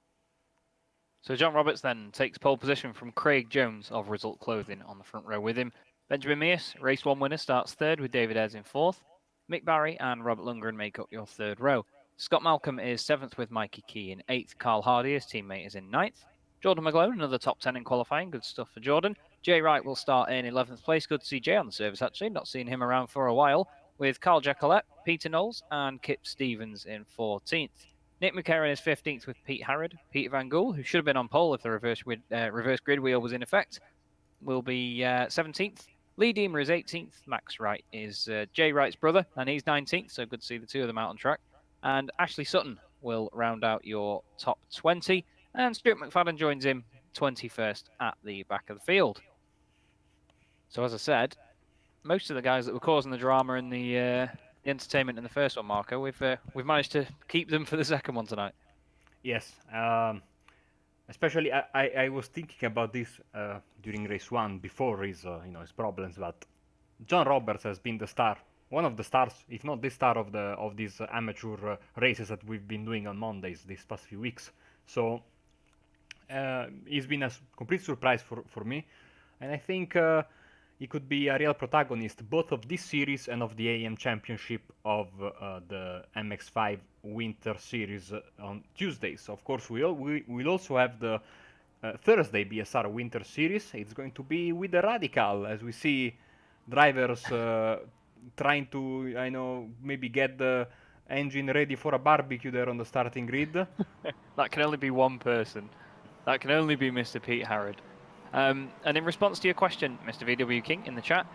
Speaker 1: So John Roberts then takes pole position from Craig Jones of Result Clothing on the front row with him. Benjamin Mears, race 1 winner, starts third with David Ayres in fourth. Mick Barry and Robert Lundgren make up your third row. Scott Malcolm is seventh with Mikey Key in eighth. Carl Hardy, his teammate, is in ninth. Jordan McGlone, another top 10 in qualifying. Good stuff for Jordan. Jay Wright will start in 11th place. Good to see Jay on the service, actually. Not seen him around for a while. With Carl Jackalette, Peter Knowles, and Kip Stevens in 14th. Nick McCarron is 15th with Pete Harrod. Peter Van Gool, who should have been on pole if the reverse grid wheel was in effect, will be 17th. Lee Deemer is 18th. Max Wright is Jay Wright's brother, and he's 19th, so good to see the two of them out on track. And Ashley Sutton will round out your top 20, and Stuart McFadden joins him 21st at the back of the field. So as I said, most of the guys that were causing the drama and the entertainment in the first one, Marco, we've managed to keep them for the second one tonight.
Speaker 2: Yes, especially I was thinking about this during race 1 before his problems, but John Roberts has been the star, one of the stars, if not the star of these amateur races that we've been doing on Mondays these past few weeks. So he's been a complete surprise for me, and I think he could be a real protagonist both of this series and of the AM Championship of the MX5 Winter Series on Tuesdays. Of course, we'll also have the Thursday BSR Winter Series. It's going to be with the Radical, as we see drivers trying to, maybe get the engine ready for a barbecue there on the starting grid.
Speaker 1: That can only be one person. That can only be Mr. Pete Harrod. And in response to your question, Mr. VW King, in the chat,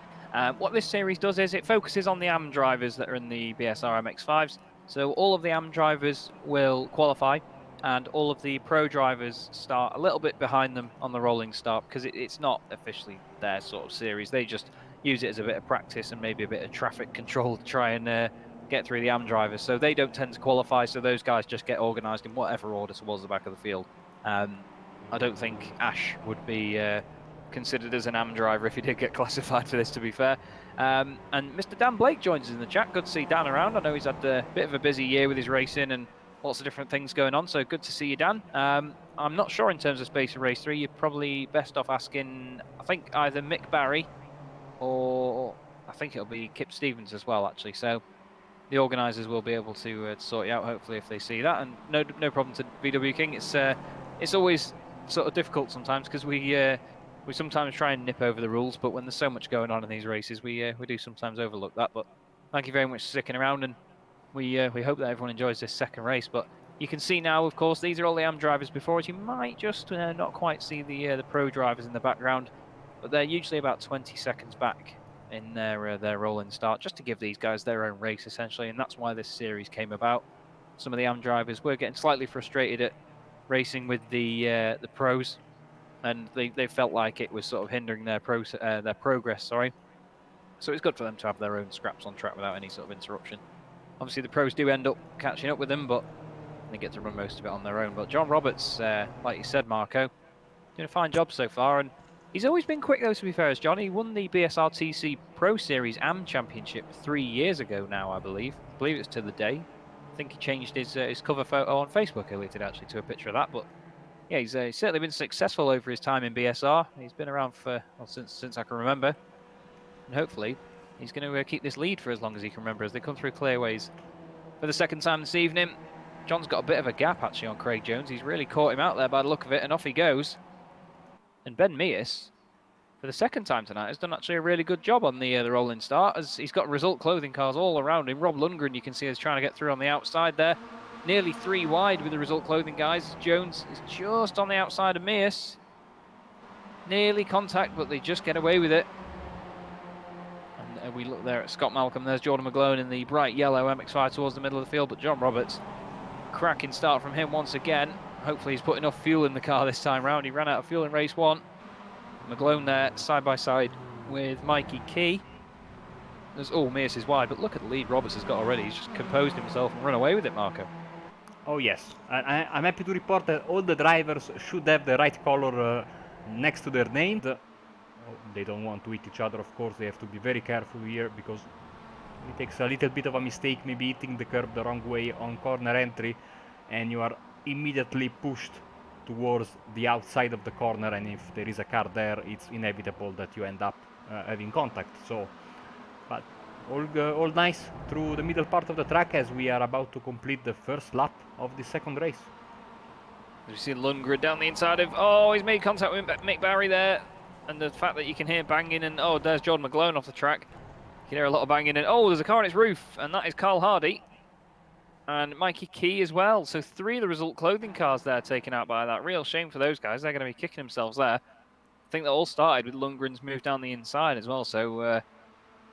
Speaker 1: what this series does is it focuses on the AM drivers that are in the BSR MX5s. So all of the AM drivers will qualify, and all of the pro drivers start a little bit behind them on the rolling start, because it's not officially their sort of series. They just use it as a bit of practice and maybe a bit of traffic control to try and get through the AM drivers. So they don't tend to qualify, so those guys just get organised in whatever order towards the back of the field. I don't think Ash would be considered as an AM driver if he did get classified for this, to be fair. And Mr. Dan Blake joins us in the chat. Good to see Dan around. I know he's had a bit of a busy year with his racing and lots of different things going on, so good to see you, Dan. I'm not sure in terms of space in race 3. You're probably best off asking, I think, either Mick Barry or I think it'll be Kip Stevens as well, actually. So the organisers will be able to sort you out, hopefully, if they see that. And no problem to VW King. It's always sort of difficult sometimes, because we sometimes try and nip over the rules, but when there's so much going on in these races, we do sometimes overlook that. But thank you very much for sticking around, and we hope that everyone enjoys this second race. But you can see now, of course, these are all the AM drivers before us. You might just not quite see the pro drivers in the background, but they're usually about 20 seconds back in their rolling start, just to give these guys their own race essentially, and that's why this series came about. Some of the AM drivers were getting slightly frustrated at racing with the pros, and they felt like it was sort of hindering their progress. Sorry, so it's good for them to have their own scraps on track without any sort of interruption. Obviously, the pros do end up catching up with them, but they get to run most of it on their own. But John Roberts, like you said, Marco, doing a fine job so far, and he's always been quick though, to be fair, as John. He won the BSRTC Pro Series AM Championship 3 years ago now, I believe. I believe it's to the day. I think he changed his cover photo on Facebook earlier today, actually, to a picture of that. But yeah, he's certainly been successful over his time in BSR. He's been around for, well, since I can remember. And hopefully, he's going to keep this lead for as long as he can remember as they come through clearways for the second time this evening. John's got a bit of a gap, actually, on Craig Jones. He's really caught him out there by the look of it, and off he goes. And Ben Mears, for the second time tonight, has done actually a really good job on the rolling start, as he's got result clothing cars all around him. Rob Lundgren, you can see, is trying to get through on the outside there. Nearly 3 wide with the result clothing guys. Jones is just on the outside of Mears. Nearly contact, but they just get away with it. And we look there at Scott Malcolm. There's Jordan McGlone in the bright yellow MX5 towards the middle of the field, but John Roberts, cracking start from him once again. Hopefully he's put enough fuel in the car this time round. He ran out of fuel in race 1. McGlone there side by side with Mikey Key. There's Mears is wide, but look at the lead Roberts has got already. He's just composed himself and run away with it, Marco.
Speaker 2: Oh yes, I'm happy to report that all the drivers should have the right color next to their name. They don't want to hit each other, of course. They have to be very careful here, because it takes a little bit of a mistake, maybe hitting the curb the wrong way on corner entry, and you are immediately pushed towards the outside of the corner, and if there is a car there, it's inevitable that you end up having contact. So, but all nice through the middle part of the track as we are about to complete the first lap of the second race.
Speaker 1: You see Lundgren down the inside of, he's made contact with Mick Barry there, and the fact that you can hear banging, and there's Jordan McGlone off the track. You can hear a lot of banging, and there's a car on its roof, and that is Carl Hardy. And Mikey Key as well. So 3 of the result clothing cars there taken out by that. Real shame for those guys. They're going to be kicking themselves there. I think that all started with Lundgren's move down the inside as well. So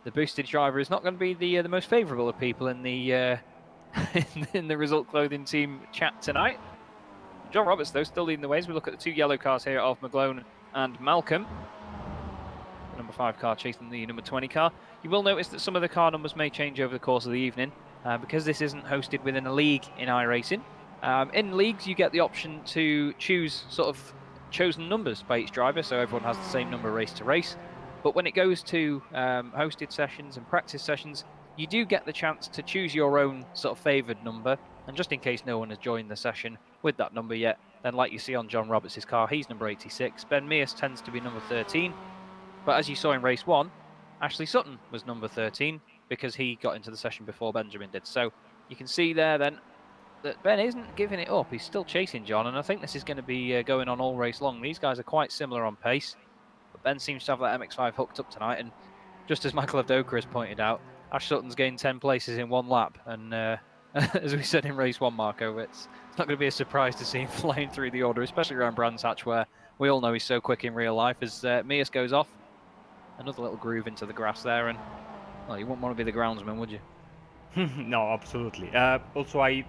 Speaker 1: the boosted driver is not going to be the most favourable of people in the in the result clothing team chat tonight. John Roberts, though, still leading the way as we look at the 2 yellow cars here of McGlone and Malcolm. The number 5 car chasing the number 20 car. You will notice that some of the car numbers may change over the course of the evening. Because this isn't hosted within a league in iRacing. In leagues, you get the option to choose sort of chosen numbers by each driver, so everyone has the same number race to race. But when it goes to hosted sessions and practice sessions, you do get the chance to choose your own sort of favoured number. And just in case no one has joined the session with that number yet, then like you see on John Roberts' car, he's number 86. Ben Mears tends to be number 13. But as you saw in race 1, Ashley Sutton was number 13. Because he got into the session before Benjamin did. So you can see there then that Ben isn't giving it up. He's still chasing John, and I think this is going to be going on all race long. These guys are quite similar on pace, but Ben seems to have that MX5 hooked up tonight. And just as Michael Avdoka has pointed out, Ash Sutton's gained 10 places in 1 lap. And as we said in race 1, Marco, it's not going to be a surprise to see him flying through the order, especially around Brands Hatch, where we all know he's so quick in real life. As Mears goes off, another little groove into the grass there, and well, you wouldn't want to be the groundsman, would you?
Speaker 2: No, absolutely. Also, I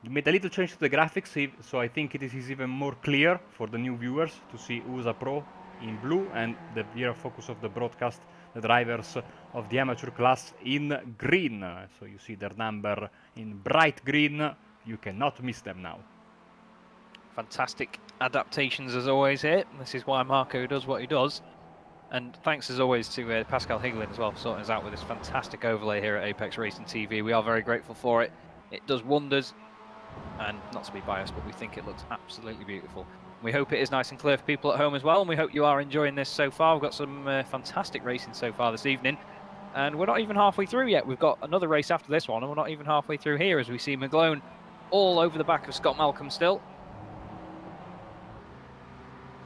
Speaker 2: made a little change to the graphics, so I think it is even more clear for the new viewers to see who's a pro in blue, and the rear focus of the broadcast, the drivers of the amateur class in green. So you see their number in bright green. You cannot miss them now.
Speaker 1: Fantastic adaptations as always here. This is why Marco does what he does. And thanks as always to Pascal Higlin as well for sorting us out with this fantastic overlay here at Apex Racing TV. We are very grateful for it. It does wonders, and not to be biased, but we think it looks absolutely beautiful. We hope it is nice and clear for people at home as well, and we hope you are enjoying this so far. We've got some fantastic racing so far this evening, and we're not even halfway through yet. We've got another race after this one, and we're not even halfway through here as we see McGlone all over the back of Scott Malcolm still.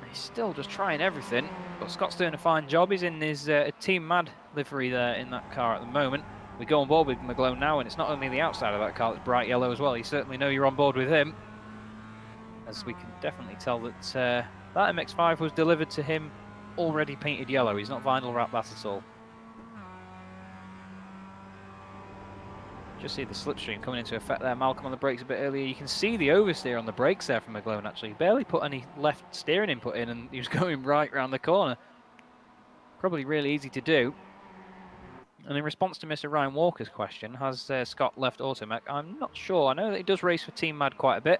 Speaker 1: He's still just trying everything, but Scott's doing a fine job. He's in his Team Mad livery there in that car at the moment. We go on board with McGlone now, and it's not only the outside of that car that's bright yellow as well. You certainly know you're on board with him, as we can definitely tell that that MX5 was delivered to him already painted yellow. He's not vinyl wrapped that at all. Just see the slipstream coming into effect there. Malcolm on the brakes a bit earlier. You can see the oversteer on the brakes there from McGlone, actually. He barely put any left steering input in, and he was going right round the corner. Probably really easy to do. And in response to Mr. Ryan Walker's question, has Scott left Automech? I'm not sure. I know that he does race for Team Mad quite a bit,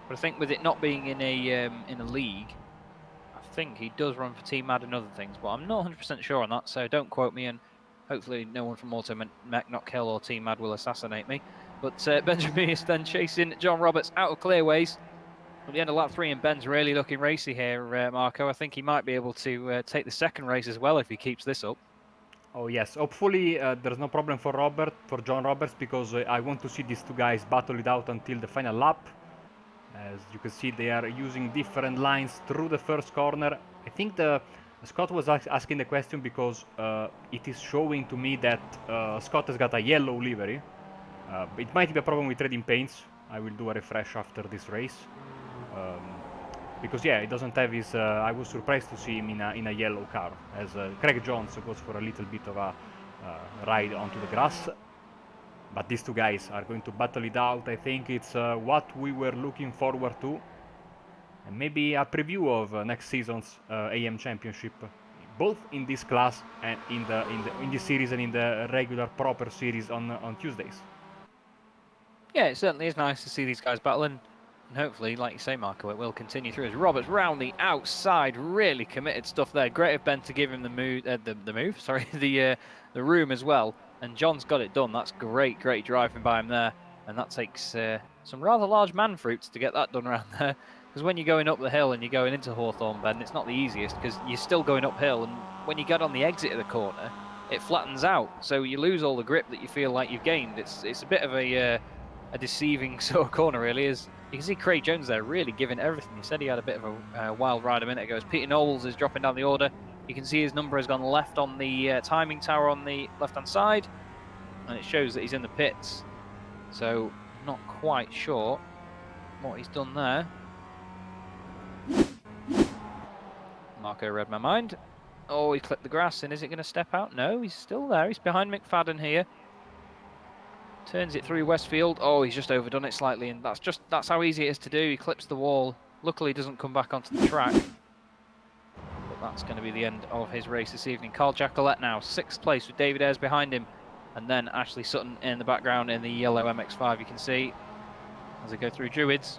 Speaker 1: but I think with it not being in a league, I think he does run for Team Mad and other things, but I'm not 100% sure on that, so don't quote me, and hopefully no one from Automech, not Kill or Team Mad will assassinate me. But Benjamin is then chasing John Roberts out of clearways at the end of lap 3, and Ben's really looking racy here, Marco. I think he might be able to take the second race as well if he keeps this up.
Speaker 2: Oh yes, hopefully there's no problem for John Roberts, because I want to see these two guys battle it out until the final lap. As you can see, they are using different lines through the first corner. I think Scott was asking the question because it is showing to me that Scott has got a yellow livery. It might be a problem with trading paints. I will do a refresh after this race. Because yeah, it doesn't have his. I was surprised to see him in a yellow car, as Craig Jones goes for a little bit of a ride onto the grass. But these two guys are going to battle it out. I think it's what we were looking forward to, and maybe a preview of next season's AM Championship, both in this class and in this series and in the regular proper series on Tuesdays.
Speaker 1: Yeah, it certainly is nice to see these guys battling. And hopefully, like you say, Marco, it will continue through as Roberts round the outside. Really committed stuff there. Great of Ben to give him the room as well. And John's got it done. That's great driving by him there. And that takes some rather large man fruits to get that done around there. Because when you're going up the hill and you're going into Hawthorne Bend, it's not the easiest because you're still going uphill. And when you get on the exit of the corner, it flattens out. So you lose all the grip that you feel like you've gained. It's a bit of a deceiving sort of corner, really. Is you can see Craig Jones there really giving everything. He said he had a bit of a wild ride a minute ago. As Peter Knowles is dropping down the order, you can see his number has gone left on the timing tower on the left-hand side, and it shows that he's in the pits. So not quite sure what he's done there. Marco read my mind. Oh, he clipped the grass, and is it going to step out? No, he's still there. He's behind McFadden here. Turns it through Westfield. Oh, he's just overdone it slightly, and that's how easy it is to do. He clips the wall. Luckily, he doesn't come back onto the track. But that's going to be the end of his race this evening. Carl Jacquelette now, 6th place with David Ayres behind him. And then Ashley Sutton in the background in the yellow MX5, you can see, as they go through Druids.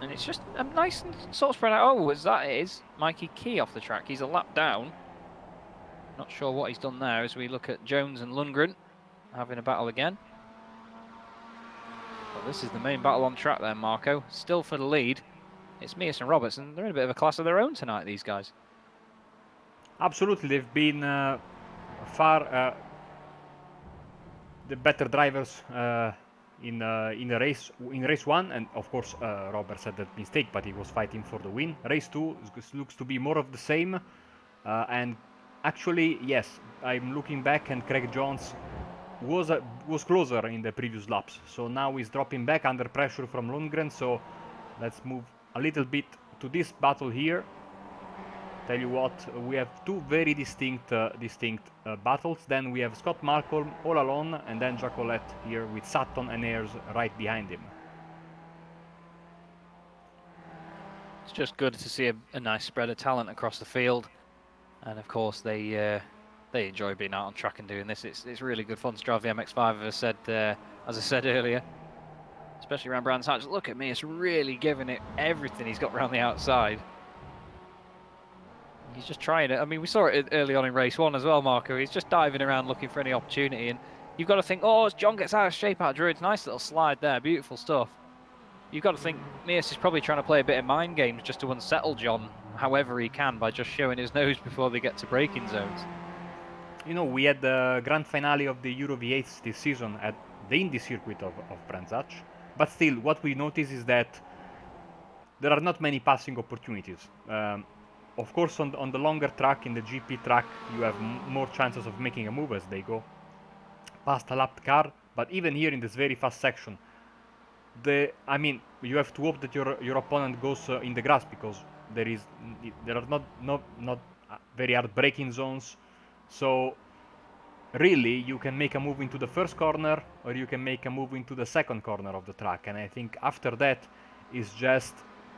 Speaker 1: And it's just nice and sort of spread out. Oh, as that is Mikey Key off the track. He's a lap down. Not sure what he's done there as we look at Jones and Lundgren having a battle again. But this is the main battle on track there, Marco. Still for the lead. It's Mears and Roberts, and they're in a bit of a class of their own tonight, these guys.
Speaker 2: Absolutely, they've been far the better drivers in race 1, and of course Roberts had that mistake, but he was fighting for the win. Race 2 looks to be more of the same, and actually, yes, I'm looking back, and Craig Jones was closer in the previous laps. So now he's dropping back under pressure from Lundgren. So let's move a little bit to this battle here. Tell you what, we have two very distinct battles. Then we have Scott Malcolm all alone, and then Jacquelette here with Sutton and Ayres right behind him.
Speaker 1: It's just good to see a nice spread of talent across the field. And of course, they enjoy being out on track and doing this. It's really good fun to drive the MX5, as I said earlier, especially around Brands Hatch. Look at me, it's really giving it everything he's got around the outside. He's just trying it. I mean, we saw it early on in race 1 as well, Marco. He's just diving around looking for any opportunity, and you've got to think, oh, as John gets out of shape out of Druids, nice little slide there, beautiful stuff. You've got to think Mears is probably trying to play a bit of mind games just to unsettle John however he can by just showing his nose before they get to braking zones.
Speaker 2: You know, we had the grand finale of the Euro V8 this season at the Indy circuit of Brands Hatch, but still what we notice is that there are not many passing opportunities. Of course, on the longer track, in the GP track, you have more chances of making a move as they go past a lapped car, but even here in this very fast section, I mean, you have to hope that your opponent goes in the grass, because there are not very hard braking zones. So really you can make a move into the first corner or you can make a move into the second corner of the track, and I think after that is just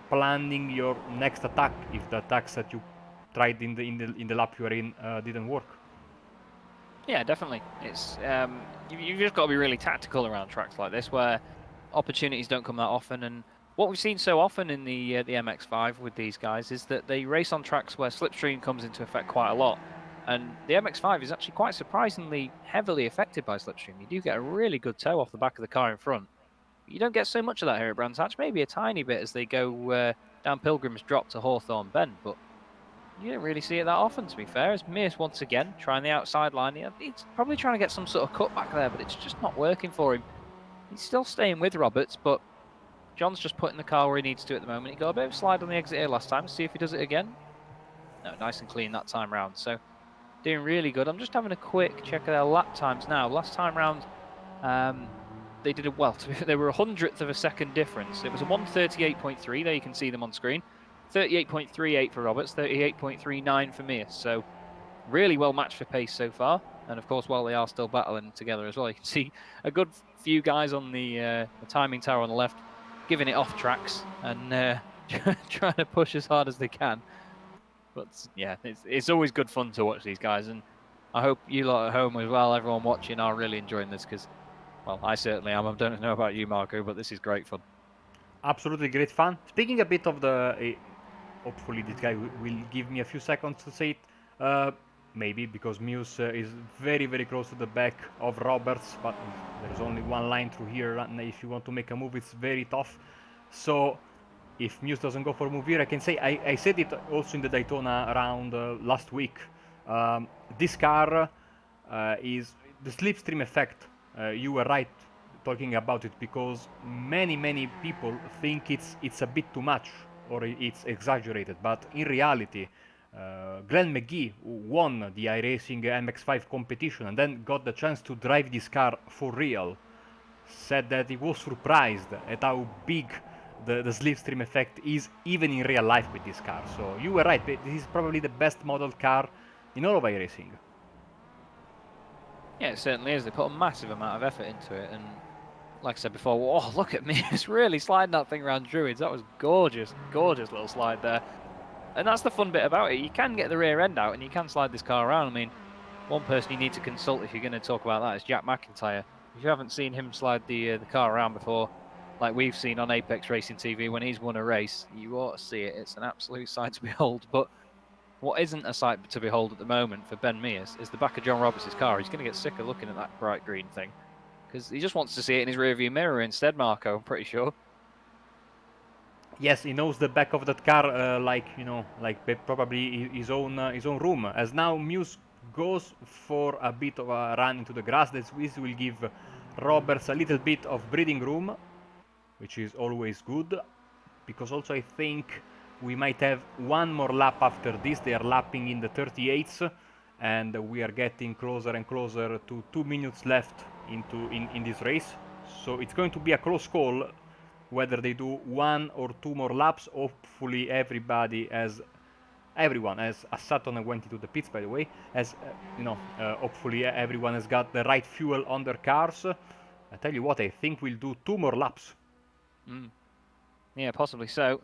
Speaker 2: planning your next attack if the attacks that you tried in the lap you are in didn't work.
Speaker 1: Yeah, definitely. It's you've just got to be really tactical around tracks like this where opportunities don't come that often. And what we've seen so often in the MX5 with these guys is that they race on tracks where slipstream comes into effect quite a lot. And the MX5 is actually quite surprisingly heavily affected by slipstream. You do get a really good tow off the back of the car in front. You don't get so much of that here at Brands Hatch, maybe a tiny bit as they go down Pilgrim's Drop to Hawthorne Bend, but you don't really see it that often, to be fair. As Mears once again trying the outside line. He's probably trying to get some sort of cutback there, but it's just not working for him. He's still staying with Roberts, but John's just putting the car where he needs to at the moment. He got a bit of a slide on the exit here last time. See if he does it again. No, nice and clean that time round. So doing really good. I'm just having a quick check of their lap times now. Last time round, they did it well. They were 100th of a second difference. It was a 138.3. There you can see them on screen. 38.38 for Roberts, 38.39 for Mears. So really well matched for pace so far. And of course, while they are still battling together as well, you can see a good few guys on the timing tower on the left giving it off tracks and trying to push as hard as they can. But yeah, it's always good fun to watch these guys, and I hope you lot at home as well, everyone watching, are really enjoying this because, well, I certainly am. I don't know about you, Marco, but this is great fun.
Speaker 2: Absolutely great fun. Speaking a bit of the... hopefully this guy will give me a few seconds to say it. Maybe, because Muse is very, very close to the back of Roberts, but there's only one line through here, and if you want to make a move, it's very tough. So, if Muse doesn't go for a move here, I can say, I said it also in the Daytona round last week. This car is the slipstream effect. You were right talking about it, because many people think it's a bit too much or it's exaggerated, but in reality, Glenn McGee, who won the iRacing MX5 competition and then got the chance to drive this car for real, said that he was surprised at how big the slipstream effect is even in real life with this car. So you were right, this is probably the best modeled car in all of iRacing.
Speaker 1: Yeah, it certainly is. They put a massive amount of effort into it, and like I said before, oh, look at me, it's really sliding that thing around Druids. That was gorgeous, gorgeous little slide there. And that's the fun bit about it. You can get the rear end out and you can slide this car around. I mean, one person you need to consult if you're going to talk about that is Jack McIntyre. If you haven't seen him slide the car around before, like we've seen on Apex Racing TV when he's won a race, you ought to see it. It's an absolute sight to behold. But what isn't a sight to behold at the moment for Ben Mears is the back of John Roberts' car. He's going to get sick of looking at that bright green thing because he just wants to see it in his rearview mirror instead, Marco, I'm pretty sure.
Speaker 2: Yes, he knows the back of that car like, you know, like probably his own room. As now Muse goes for a bit of a run into the grass. This will give Roberts a little bit of breathing room, which is always good, because also I think we might have one more lap after this. They are lapping in the 38s, and we are getting closer and closer to 2 minutes left in this race. So it's going to be a close call whether they do 1 or 2 more laps. Hopefully everyone, as Sutton went into the pits, by the way, hopefully everyone has got the right fuel on their cars. I tell you what, I think we'll do 2 more laps.
Speaker 1: Yeah, possibly so.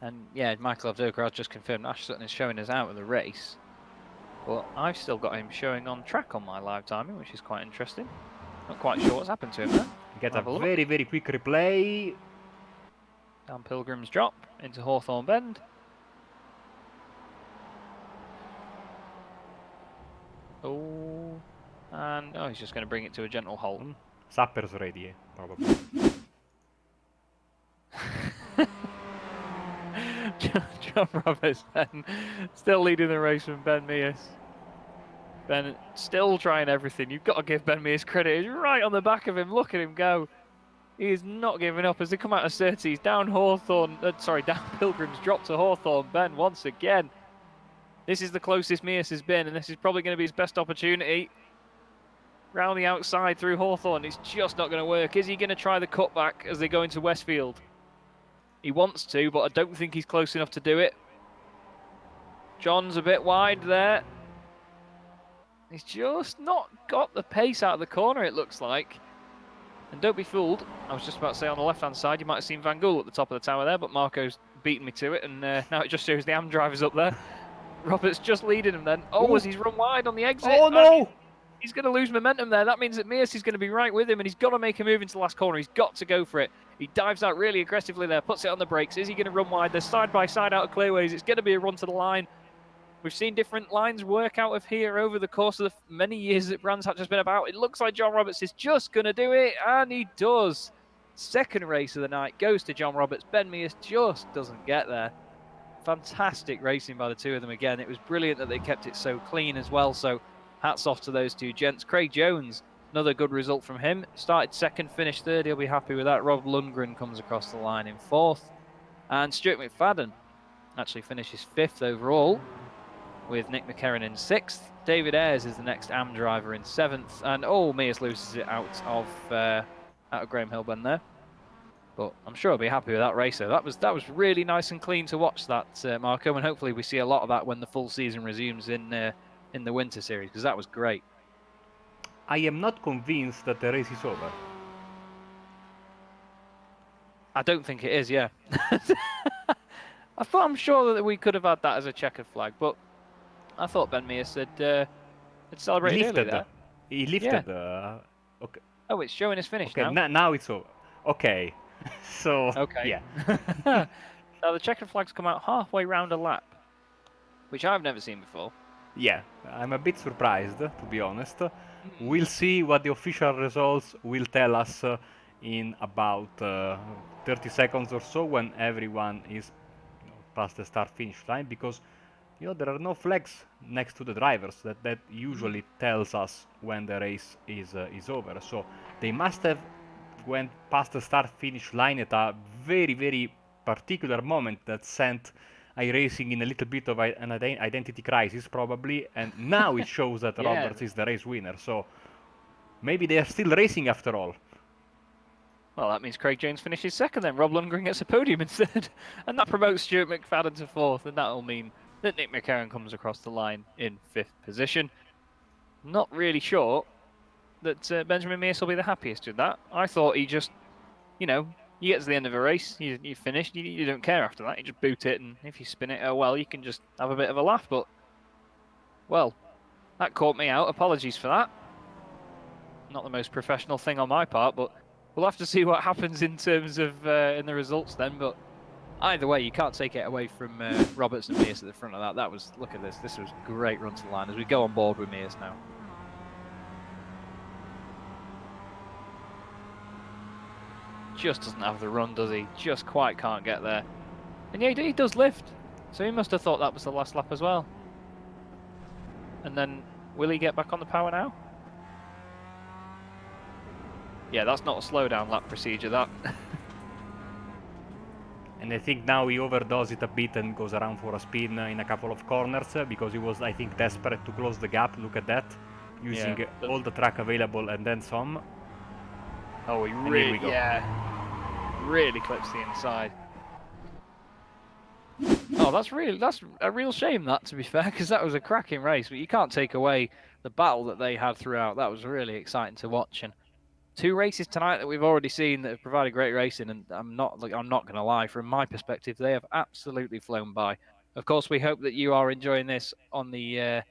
Speaker 1: And yeah, Michael Avdoka has just confirmed Ash Sutton is showing us out of the race. But I've still got him showing on track on my live timing, which is quite interesting. Not quite sure what's happened to him there.
Speaker 2: Get a very, very quick replay.
Speaker 1: Down Pilgrim's Drop into Hawthorne Bend. Oh, and he's just going to bring it to a gentle halt.
Speaker 2: Sapper's ready, probably.
Speaker 1: John Roberts then still leading the race from Ben Mears. Ben still trying everything. You've got to give Ben Mears credit. He's right on the back of him. Look at him go. He is not giving up as they come out of Surtees. Down Pilgrim's Drop to Hawthorne Bend once again. This is the closest Mears has been, and this is probably going to be his best opportunity. Round the outside through Hawthorne. It's just not going to work. Is he going to try the cutback as they go into Westfield? He wants to, but I don't think he's close enough to do it. John's a bit wide there. He's just not got the pace out of the corner, it looks like. And don't be fooled, I was just about to say on the left-hand side, you might have seen Van Gool at the top of the tower there, but Marco's beaten me to it, and now it just shows the AM drivers up there. Roberts just leading him then. Oh, as he's run wide on the exit.
Speaker 2: Oh, no!
Speaker 1: He's going to lose momentum there. That means that Mears is going to be right with him, and he's got to make a move into the last corner. He's got to go for it. He dives out really aggressively there, puts it on the brakes. Is he going to run wide? They're side by side out of clearways. It's going to be a run to the line. We've seen different lines work out of here over the course of the many years that Brands Hatch has been about. It looks like John Roberts is just going to do it, and he does. Second race of the night goes to John Roberts. Ben Mears just doesn't get there. Fantastic racing by the two of them again. It was brilliant that they kept it so clean as well, so hats off to those two gents. Craig Jones, another good result from him. Started second, finished third. He'll be happy with that. Rob Lundgren comes across the line in fourth. And Stuart McFadden actually finishes fifth overall, with Nick McCarron in sixth. David Ayres is the next AM driver in seventh. And Mears loses it out of Graham Hillben there. But I'm sure I'll be happy with that race. So that was really nice and clean to watch that, Marco. And hopefully we see a lot of that when the full season resumes in the Winter Series, because that was great.
Speaker 2: I am not convinced that the race is over.
Speaker 1: I don't think it is, yeah. I'm sure that we could have had that as a checkered flag, but I thought Ben Mears had celebrated early there.
Speaker 2: He lifted.
Speaker 1: Yeah.
Speaker 2: Okay.
Speaker 1: Oh, it's showing his finish now.
Speaker 2: Now it's over. Okay. So,
Speaker 1: okay.
Speaker 2: Yeah.
Speaker 1: Now the checkered flag's come out halfway round a lap, which I've never seen before.
Speaker 2: Yeah, I'm a bit surprised, to be honest. We'll see what the official results will tell us in about 30 seconds or so, when everyone is past the start-finish line, because there are no flags next to the drivers. That usually tells us when the race is over. So they must have went past the start-finish line at a very, very particular moment that sent iRacing in a little bit of an identity crisis, probably, and now it shows that
Speaker 1: Yeah.
Speaker 2: Roberts is the race winner. So maybe they are still racing after all.
Speaker 1: Well, that means Craig Jones finishes second then. Rob Lundgren gets a podium instead. And that promotes Stuart McFadden to fourth. And that'll mean that Nick McCarron comes across the line in fifth position. Not really sure that Benjamin Mears will be the happiest with that. I thought he just, you get to the end of a race, you finished, you don't care after that. You just boot it, and if you spin it, oh well, you can just have a bit of a laugh. But, well, that caught me out. Apologies for that. Not the most professional thing on my part, but we'll have to see what happens in terms of in the results then. But either way, you can't take it away from Roberts and Mears at the front of that. Look at this. This was a great run to the line as we go on board with Mears now. Just doesn't have the run, does he? Just quite can't get there. And yeah, he does lift. So he must have thought that was the last lap as well. And then, will he get back on the power now? Yeah, that's not a slowdown lap procedure, that.
Speaker 2: And I think now he overdoes it a bit and goes around for a spin in a couple of corners, because he was, I think, desperate to close the gap. Look at that. Using all the track available and then some.
Speaker 1: Oh, he really, really clips the inside. Oh, that's a real shame, that, to be fair, because that was a cracking race. But you can't take away the battle that they had throughout. That was really exciting to watch. And two races tonight that we've already seen that have provided great racing, and I'm not going to lie, from my perspective, they have absolutely flown by. Of course, we hope that you are enjoying this on the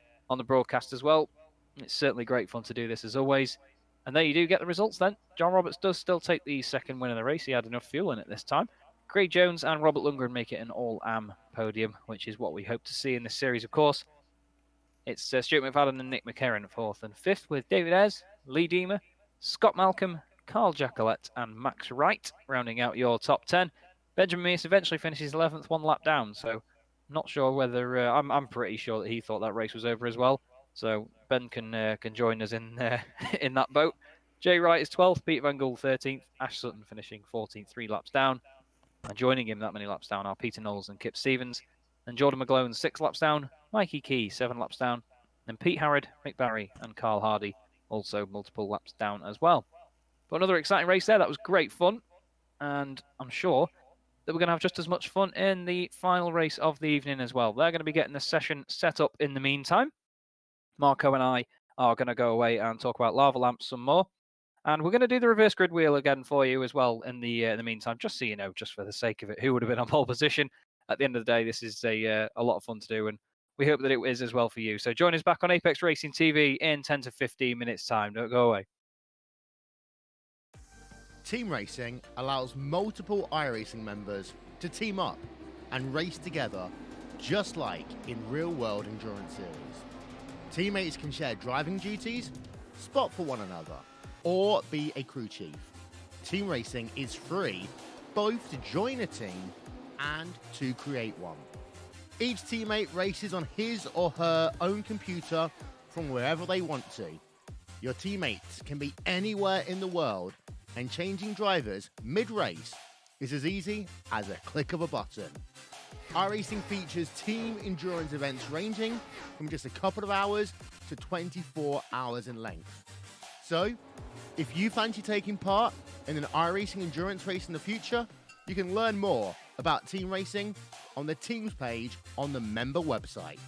Speaker 1: broadcast as well. It's certainly great fun to do this as always. And there you do get the results then. John Roberts does still take the second win of the race. He had enough fuel in it this time. Craig Jones and Robert Lundgren make it an all-AM podium, which is what we hope to see in this series, of course. It's Stuart McFadden and Nick McCarron fourth and fifth, with David Ayres, Lee Deemer, Scott Malcolm, Carl Jacquelet and Max Wright rounding out your top 10. Benjamin Mears eventually finishes 11th, one lap down, so not sure whether... I'm pretty sure that he thought that race was over as well. So Ben can join us in in that boat. Jay Wright is 12th, Pete Van Gool 13th, Ash Sutton finishing 14th, 3 laps down. And joining him that many laps down are Peter Knowles and Kip Stevens. And Jordan McGlone 6 laps down, Mikey Key 7 laps down. And Pete Harrod, Mick Barry and Carl Hardy also multiple laps down as well. But another exciting race there. That was great fun. And I'm sure that we're going to have just as much fun in the final race of the evening as well. They're going to be getting the session set up in the meantime. Marco and I are going to go away and talk about lava lamps some more. And we're going to do the reverse grid wheel again for you as well in the meantime, just so you know, just for the sake of it, who would have been on pole position. At the end of the day, this is a lot of fun to do, and we hope that it is as well for you. So join us back on Apex Racing TV in 10 to 15 minutes time. Don't go away.
Speaker 3: Team racing allows multiple iRacing members to team up and race together, just like in real-world endurance series. Teammates can share driving duties, spot for one another, or be a crew chief. Team racing is free both to join a team and to create one. Each teammate races on his or her own computer from wherever they want to. Your teammates can be anywhere in the world, and changing drivers mid-race is as easy as a click of a button. iRacing features team endurance events ranging from just a couple of hours to 24 hours in length. So, if you fancy taking part in an iRacing endurance race in the future, you can learn more about team racing on the teams page on the member website.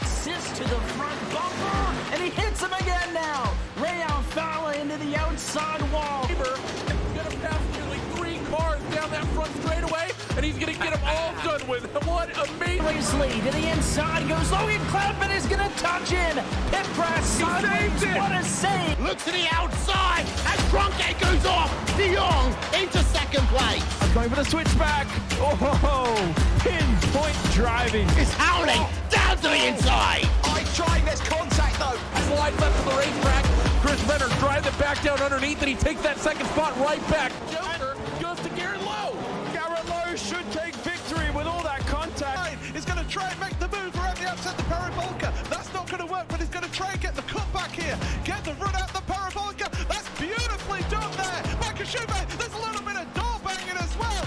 Speaker 4: Assist to the front bumper, and he hits him again now. Rayon Fowler into the outside wall.
Speaker 5: He's going to pass nearly 3 cars down that front straightaway, and he's going to get them all done with. What amazing.
Speaker 4: Lee to the inside goes Logan Cloudman is going to touch in. Pit press sideways. What a save.
Speaker 3: Look to the outside as Trunkgate goes off. De Jong into second place.
Speaker 4: Going for the switchback. Oh, pinpoint driving.
Speaker 3: It's howling down to the inside.
Speaker 5: Trying this contact though. Slide left to the racetrack. Chris Benner drives it back down underneath, and he takes that second spot right back. Joker goes to Garrett Lowe.
Speaker 4: Garrett Lowe should take victory with all that contact.
Speaker 6: He's going to try and make the move around the outside the parabolica. That's not going to work, but he's going to try and get the cut back here. Get the run out the parabolica. That's beautifully done there. Makashube, there's a little bit of door banging as well.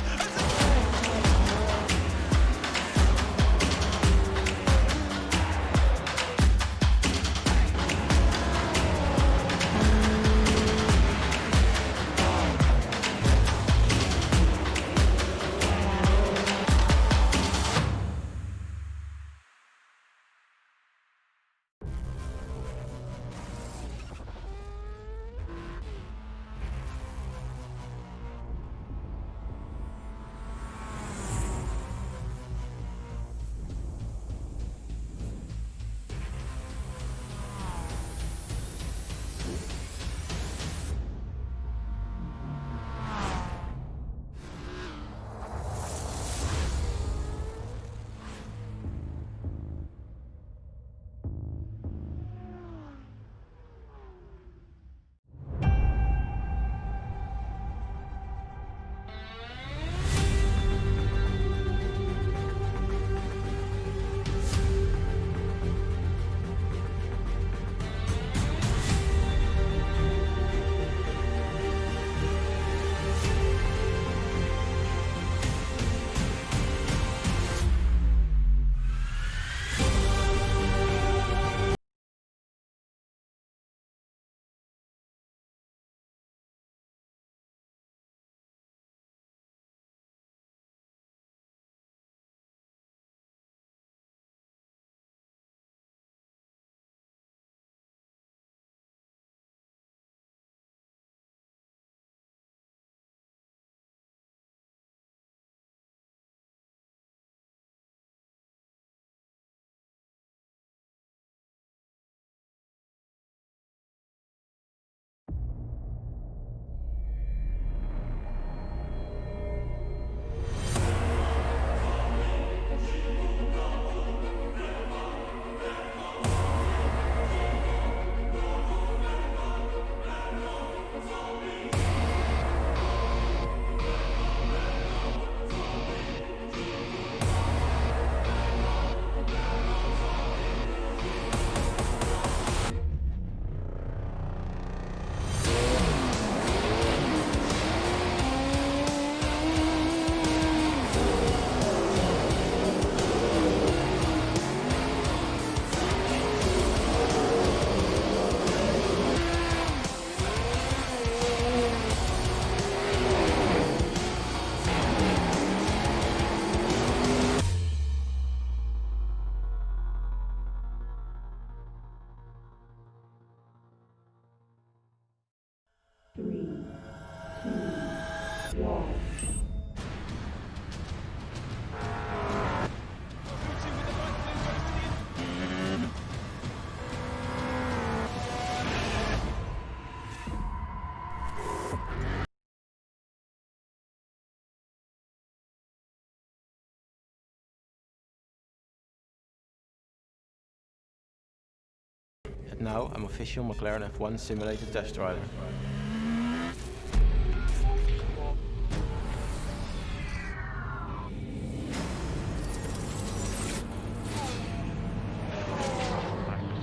Speaker 7: Now I'm official McLaren F1 simulator test driver.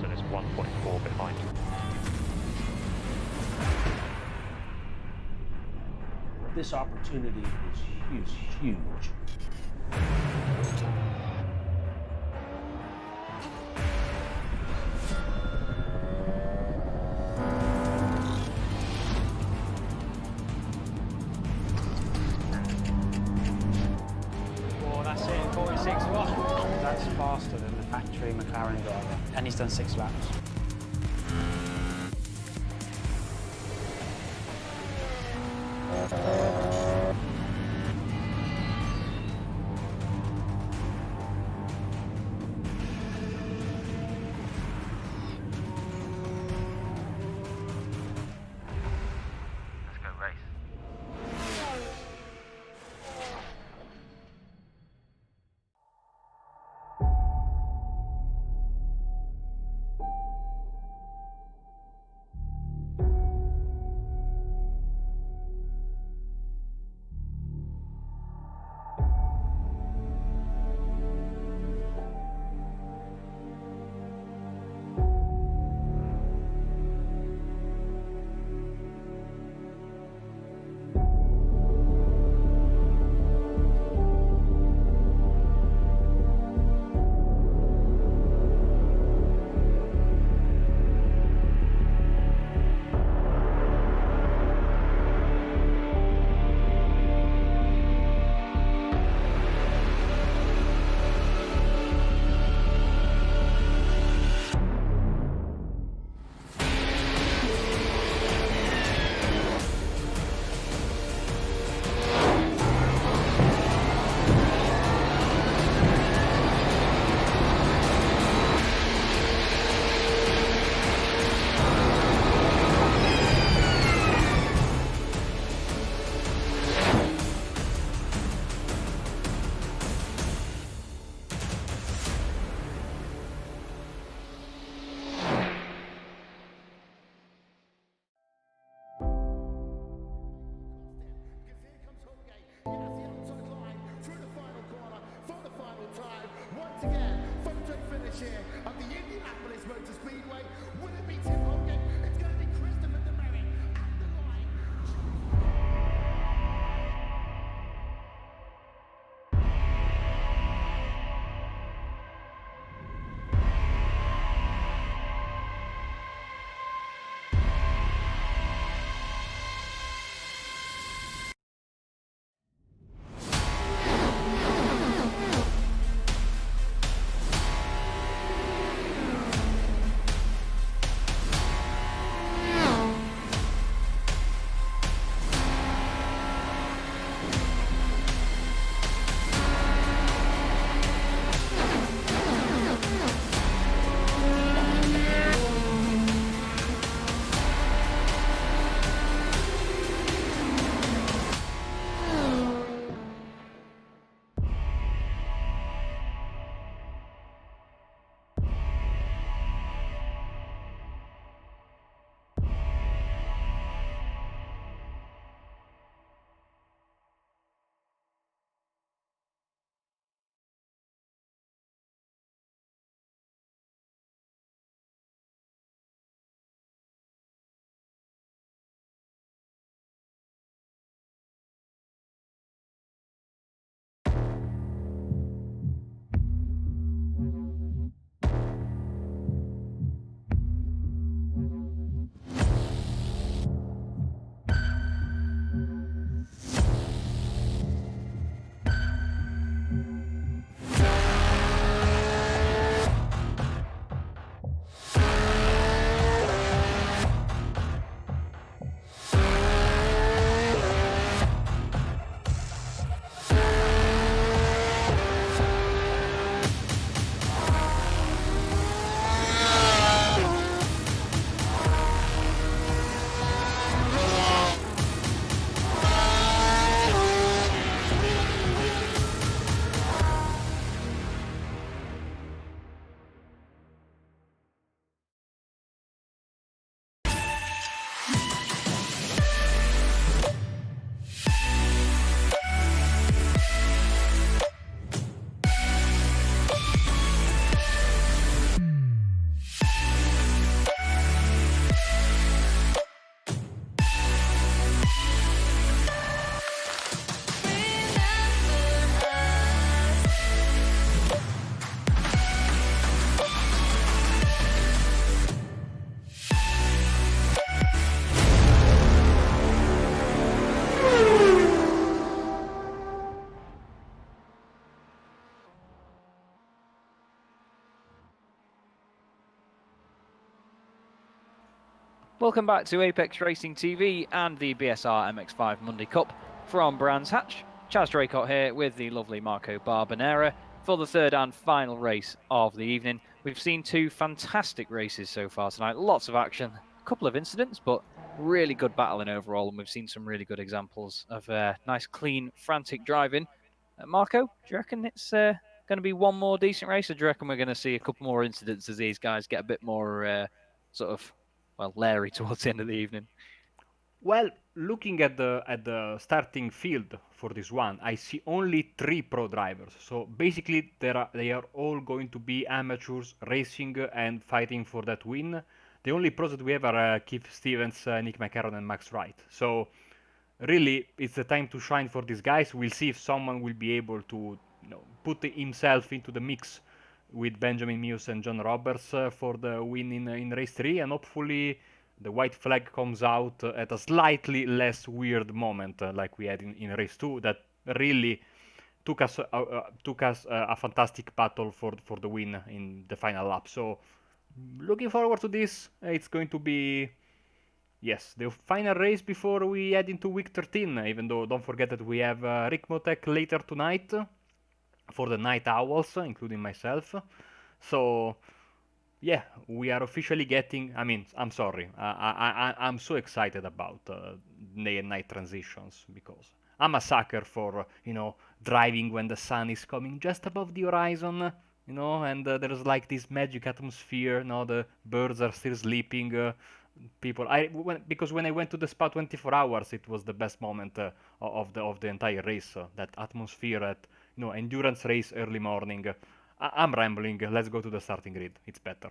Speaker 8: So it's 1.4 behind.
Speaker 9: This opportunity is huge, huge.
Speaker 10: Oh, that's it, 46.1. That's faster than the factory McLaren driver, and he's done 6 laps.
Speaker 8: Let's go race.
Speaker 3: Of the Indianapolis Motor Speedway, would it be Tim Hogan? It's going to be Christopher DeMerit at the line.
Speaker 1: Welcome back to Apex Racing TV and the BSR MX5 Monday Cup from Brands Hatch. Chaz Draycott here with the lovely Marco Barbanera for the third and final race of the evening. We've seen two fantastic races so far tonight, lots of action, a couple of incidents, but really good battling overall, and we've seen some really good examples of nice, clean, frantic driving. Marco, do you reckon it's going to be one more decent race, or do you reckon we're going to see a couple more incidents as these guys get a bit more sort of, well, leery towards the end of the evening?
Speaker 2: Well, looking at the starting field for this one, I see only 3 pro drivers. So basically, they are all going to be amateurs racing and fighting for that win. The only pros that we have are Keith Stevens, Nick McCarron, and Max Wright. So really, it's the time to shine for these guys. We'll see if someone will be able to put himself into the mix with Benjamin Muse and John Roberts for the win in race 3, and hopefully the white flag comes out at a slightly less weird moment like we had in race 2 that really took us a fantastic battle for the win in the final lap. So looking forward to this. It's going to be, yes, the final race before we head into week 13, even though don't forget that we have Rick Motek later tonight for the Night Owls, including myself. So yeah, we are officially getting, I mean, I'm sorry, I'm so excited about day and night transitions because I'm a sucker for, driving when the sun is coming just above the horizon, and there's like this magic atmosphere, the birds are still sleeping, because when I went to the Spa 24 hours, it was the best moment of the entire race, that atmosphere at, endurance race early morning. I'm rambling. Let's go to the starting grid. It's better.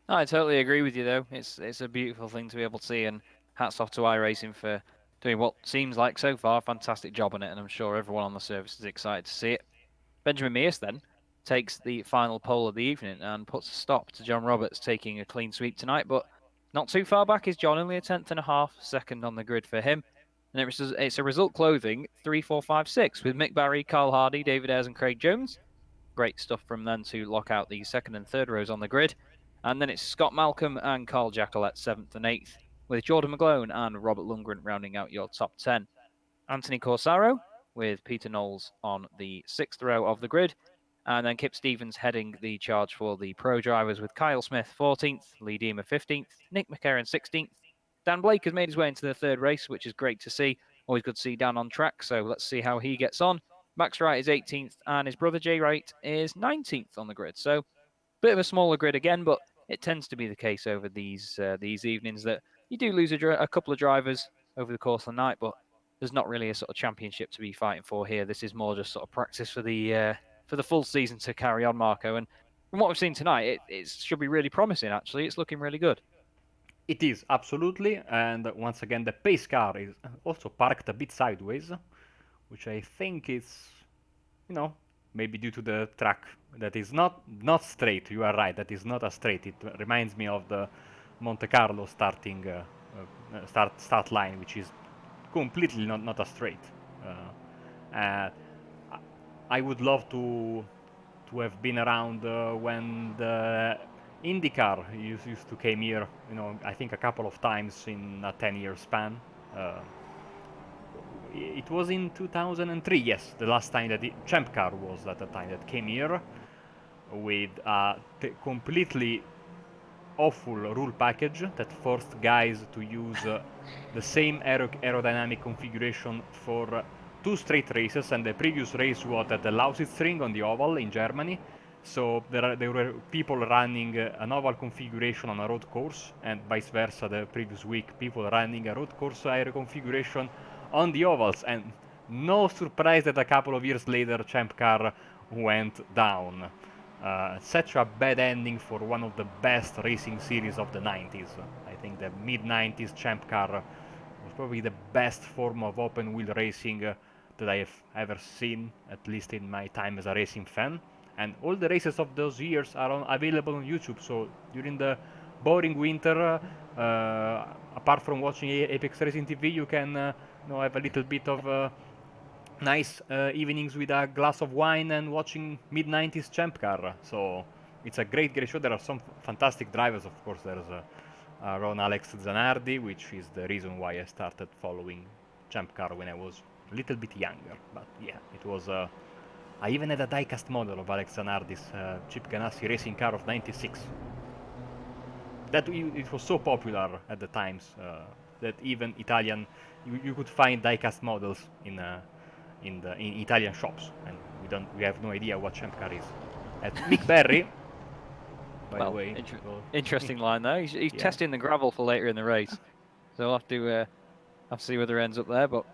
Speaker 1: I totally agree with you, though. It's a beautiful thing to be able to see, and hats off to iRacing for doing what seems like so far a fantastic job on it, and I'm sure everyone on the service is excited to see it. Benjamin Mears then takes the final pole of the evening and puts a stop to John Roberts taking a clean sweep tonight, but not too far back is John, only a tenth and a half second on the grid for him. And it's a result clothing 3, 4, 5, 6 with Mick Barry, Carl Hardy, David Ayres, and Craig Jones. Great stuff from them to lock out the second and third rows on the grid. And then it's Scott Malcolm and Carl Jackalette 7th and 8th, with Jordan McGlone and Robert Lundgren rounding out your top 10. Anthony Corsaro with Peter Knowles on the 6th row of the grid. And then Kip Stevens heading the charge for the pro drivers with Kyle Smith 14th, Lee Deemer 15th, Nick McCarron 16th. Dan Blake has made his way into the third race, which is great to see. Always good to see Dan on track, so let's see how he gets on. Max Wright is 18th, and his brother Jay Wright is 19th on the grid. So, bit of a smaller grid again, but it tends to be the case over these evenings that you do lose a couple of drivers over the course of the night, but there's not really a sort of championship to be fighting for here. This is more just sort of practice for the full season to carry on, Marco. And from what we've seen tonight, it should be really promising, actually. It's looking really good.
Speaker 2: It is, absolutely. And once again, the pace car is also parked a bit sideways, which I think is, maybe due to the track that is not straight. You are right, that is not a straight. It reminds me of the Monte Carlo starting start line, which is completely not a straight. I would love to have been around when the IndyCar used to came here. I think a couple of times in a 10-year span. It was in 2003, yes, the last time that the Champ Car was at the time that came here with a completely awful rule package that forced guys to use the same aerodynamic configuration for 2 straight races, and the previous race was at the Lausitzring on the oval in Germany. So there were people running an oval configuration on a road course, and vice versa the previous week, people running a road course aero configuration on the ovals, and no surprise that a couple of years later Champ Car went down. Such a bad ending for one of the best racing series of the 90s. I think the mid-90s Champ Car was probably the best form of open wheel racing that I have ever seen, at least in my time as a racing fan. And all the races of those years are available on YouTube, so during the boring winter, apart from watching Apex Racing TV, you can have a little bit of nice evenings with a glass of wine and watching mid-90s Champ Car. So it's a great show. There are some fantastic drivers, of course. There's Ron Alex Zanardi, which is the reason why I started following Champ Car when I was a little bit younger. But yeah, it was. I even had a diecast model of Alex Zanardi's Chip Ganassi racing car of '96. It was so popular at the times that even Italian, you could find diecast models in Italian shops, and we have no idea what Champ Car is. At Mick Berry, by the way.
Speaker 1: Interesting line though. He's testing the gravel for later in the race, so we'll have to see whether it ends up there. But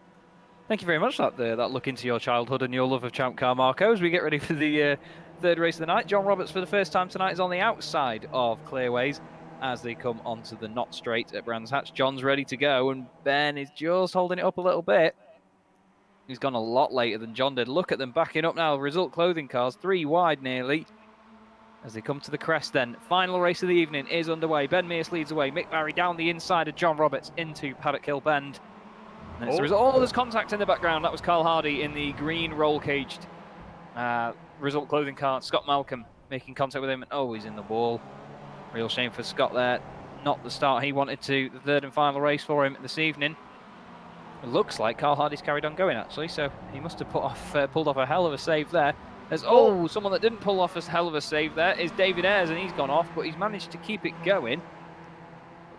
Speaker 1: thank you very much for that look into your childhood and your love of Champ Car, Marco. As we get ready for the third race of the night, John Roberts for the first time tonight is on the outside of Clearways as they come onto the not straight at Brands Hatch. John's ready to go, and Ben is just holding it up a little bit. He's gone a lot later than John did. Look at them backing up now. Result Clothing Cars, 3 wide nearly. As they come to the crest then. Final race of the evening is underway. Ben Mears leads away. Mick Barry down the inside of John Roberts into Paddock Hill Bend. And it's the result. Oh, there's contact in the background. That was Carl Hardy in the green roll-caged Result Clothing car. Scott Malcolm making contact with him. And oh, he's in the wall. Real shame for Scott there. Not the start he wanted to. The third and final race for him this evening. It looks like Carl Hardy's carried on going, actually, so he must have pulled off a hell of a save there. There's, someone that didn't pull off a hell of a save there is David Ayres, and he's gone off, but he's managed to keep it going.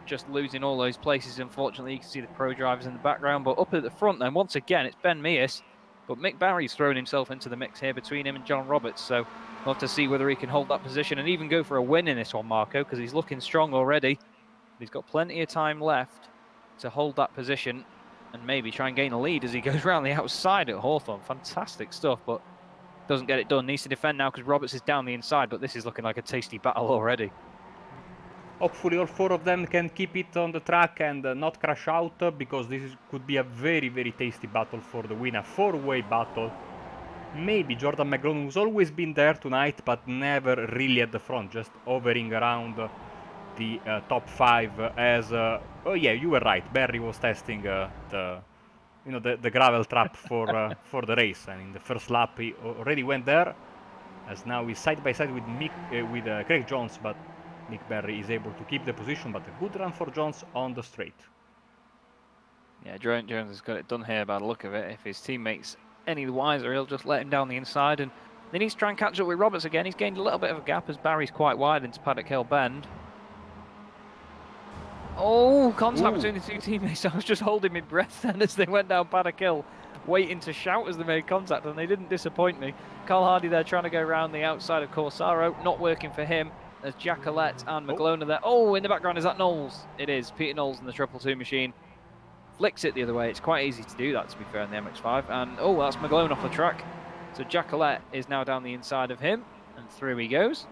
Speaker 1: Just losing all those places, unfortunately. You can see the pro drivers in the background, but up at the front then, once again, it's Ben Mears, but Mick Barry's thrown himself into the mix here between him and John Roberts, so we'll have to see whether he can hold that position and even go for a win in this one, Marco, because he's looking strong already. He's got plenty of time left to hold that position and maybe try and gain a lead as he goes around the outside at Hawthorne. Fantastic stuff, but doesn't get it done. Needs to defend now because Roberts is down the inside, but this is looking like a tasty battle already.
Speaker 2: Hopefully all 4 of them can keep it on the track and not crash out, because could be a very, very tasty battle for the win. A 4-way battle. Maybe Jordan McGlone, who's always been there tonight, but never really at the front, just hovering around the top 5 as oh yeah, you were right, Barry was testing the gravel trap for the race, and in the first lap he already went there, as now he's side by side with Craig Jones, but Mick Barry is able to keep the position. But a good run for Jones on the straight.
Speaker 1: Yeah, Jones has got it done here by the look of it. If his teammates any wiser, he'll just let him down the inside, and then he's trying to catch up with Roberts again. He's gained a little bit of a gap as Barry's quite wide into Paddock Hill Bend. Oh, contact between the two teammates. I was just holding my breath then as they went down Paddock Hill, waiting to shout as they made contact, and they didn't disappoint me. Carl Hardy there trying to go around the outside of Corsaro, not working for him. There's Jack Collette and McGlone there. Oh, in the background, is that Knowles? It is. Peter Knowles in the 222 machine. Flicks it the other way. It's quite easy to do that, to be fair, in the MX5. And, oh, that's McGlone off the track. So Jack Collette is now down the inside of him, and through he goes.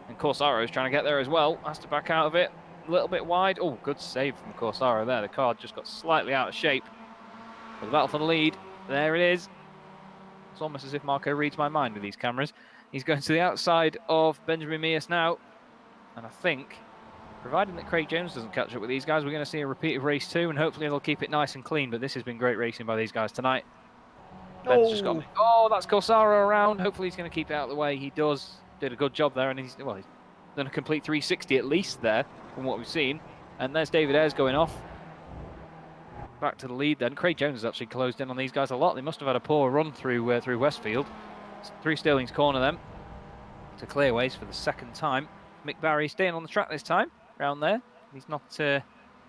Speaker 1: And Corsaro is trying to get there as well. Has to back out of it. A little bit wide. Oh, good save from Corsaro there. The car just got slightly out of shape. But the battle for the lead. There it is. It's almost as if Marco reads my mind with these cameras. He's going to the outside of Benjamin Mears now. And I think, providing that Craig Jones doesn't catch up with these guys, we're going to see a repeat of race 2, and hopefully they'll keep it nice and clean. But this has been great racing by these guys tonight. Ben's just got me. Oh, that's Corsaro around. Hopefully he's going to keep it out of the way. He does. Did a good job there, and he's done a complete 360 at least there from what we've seen. And there's David Ayres going off. Back to the lead then. Craig Jones has actually closed in on these guys a lot. They must have had a poor run through Westfield. It's through Stirling's corner then to Clearways for the second time. Mick Barry staying on the track this time, around there. He's not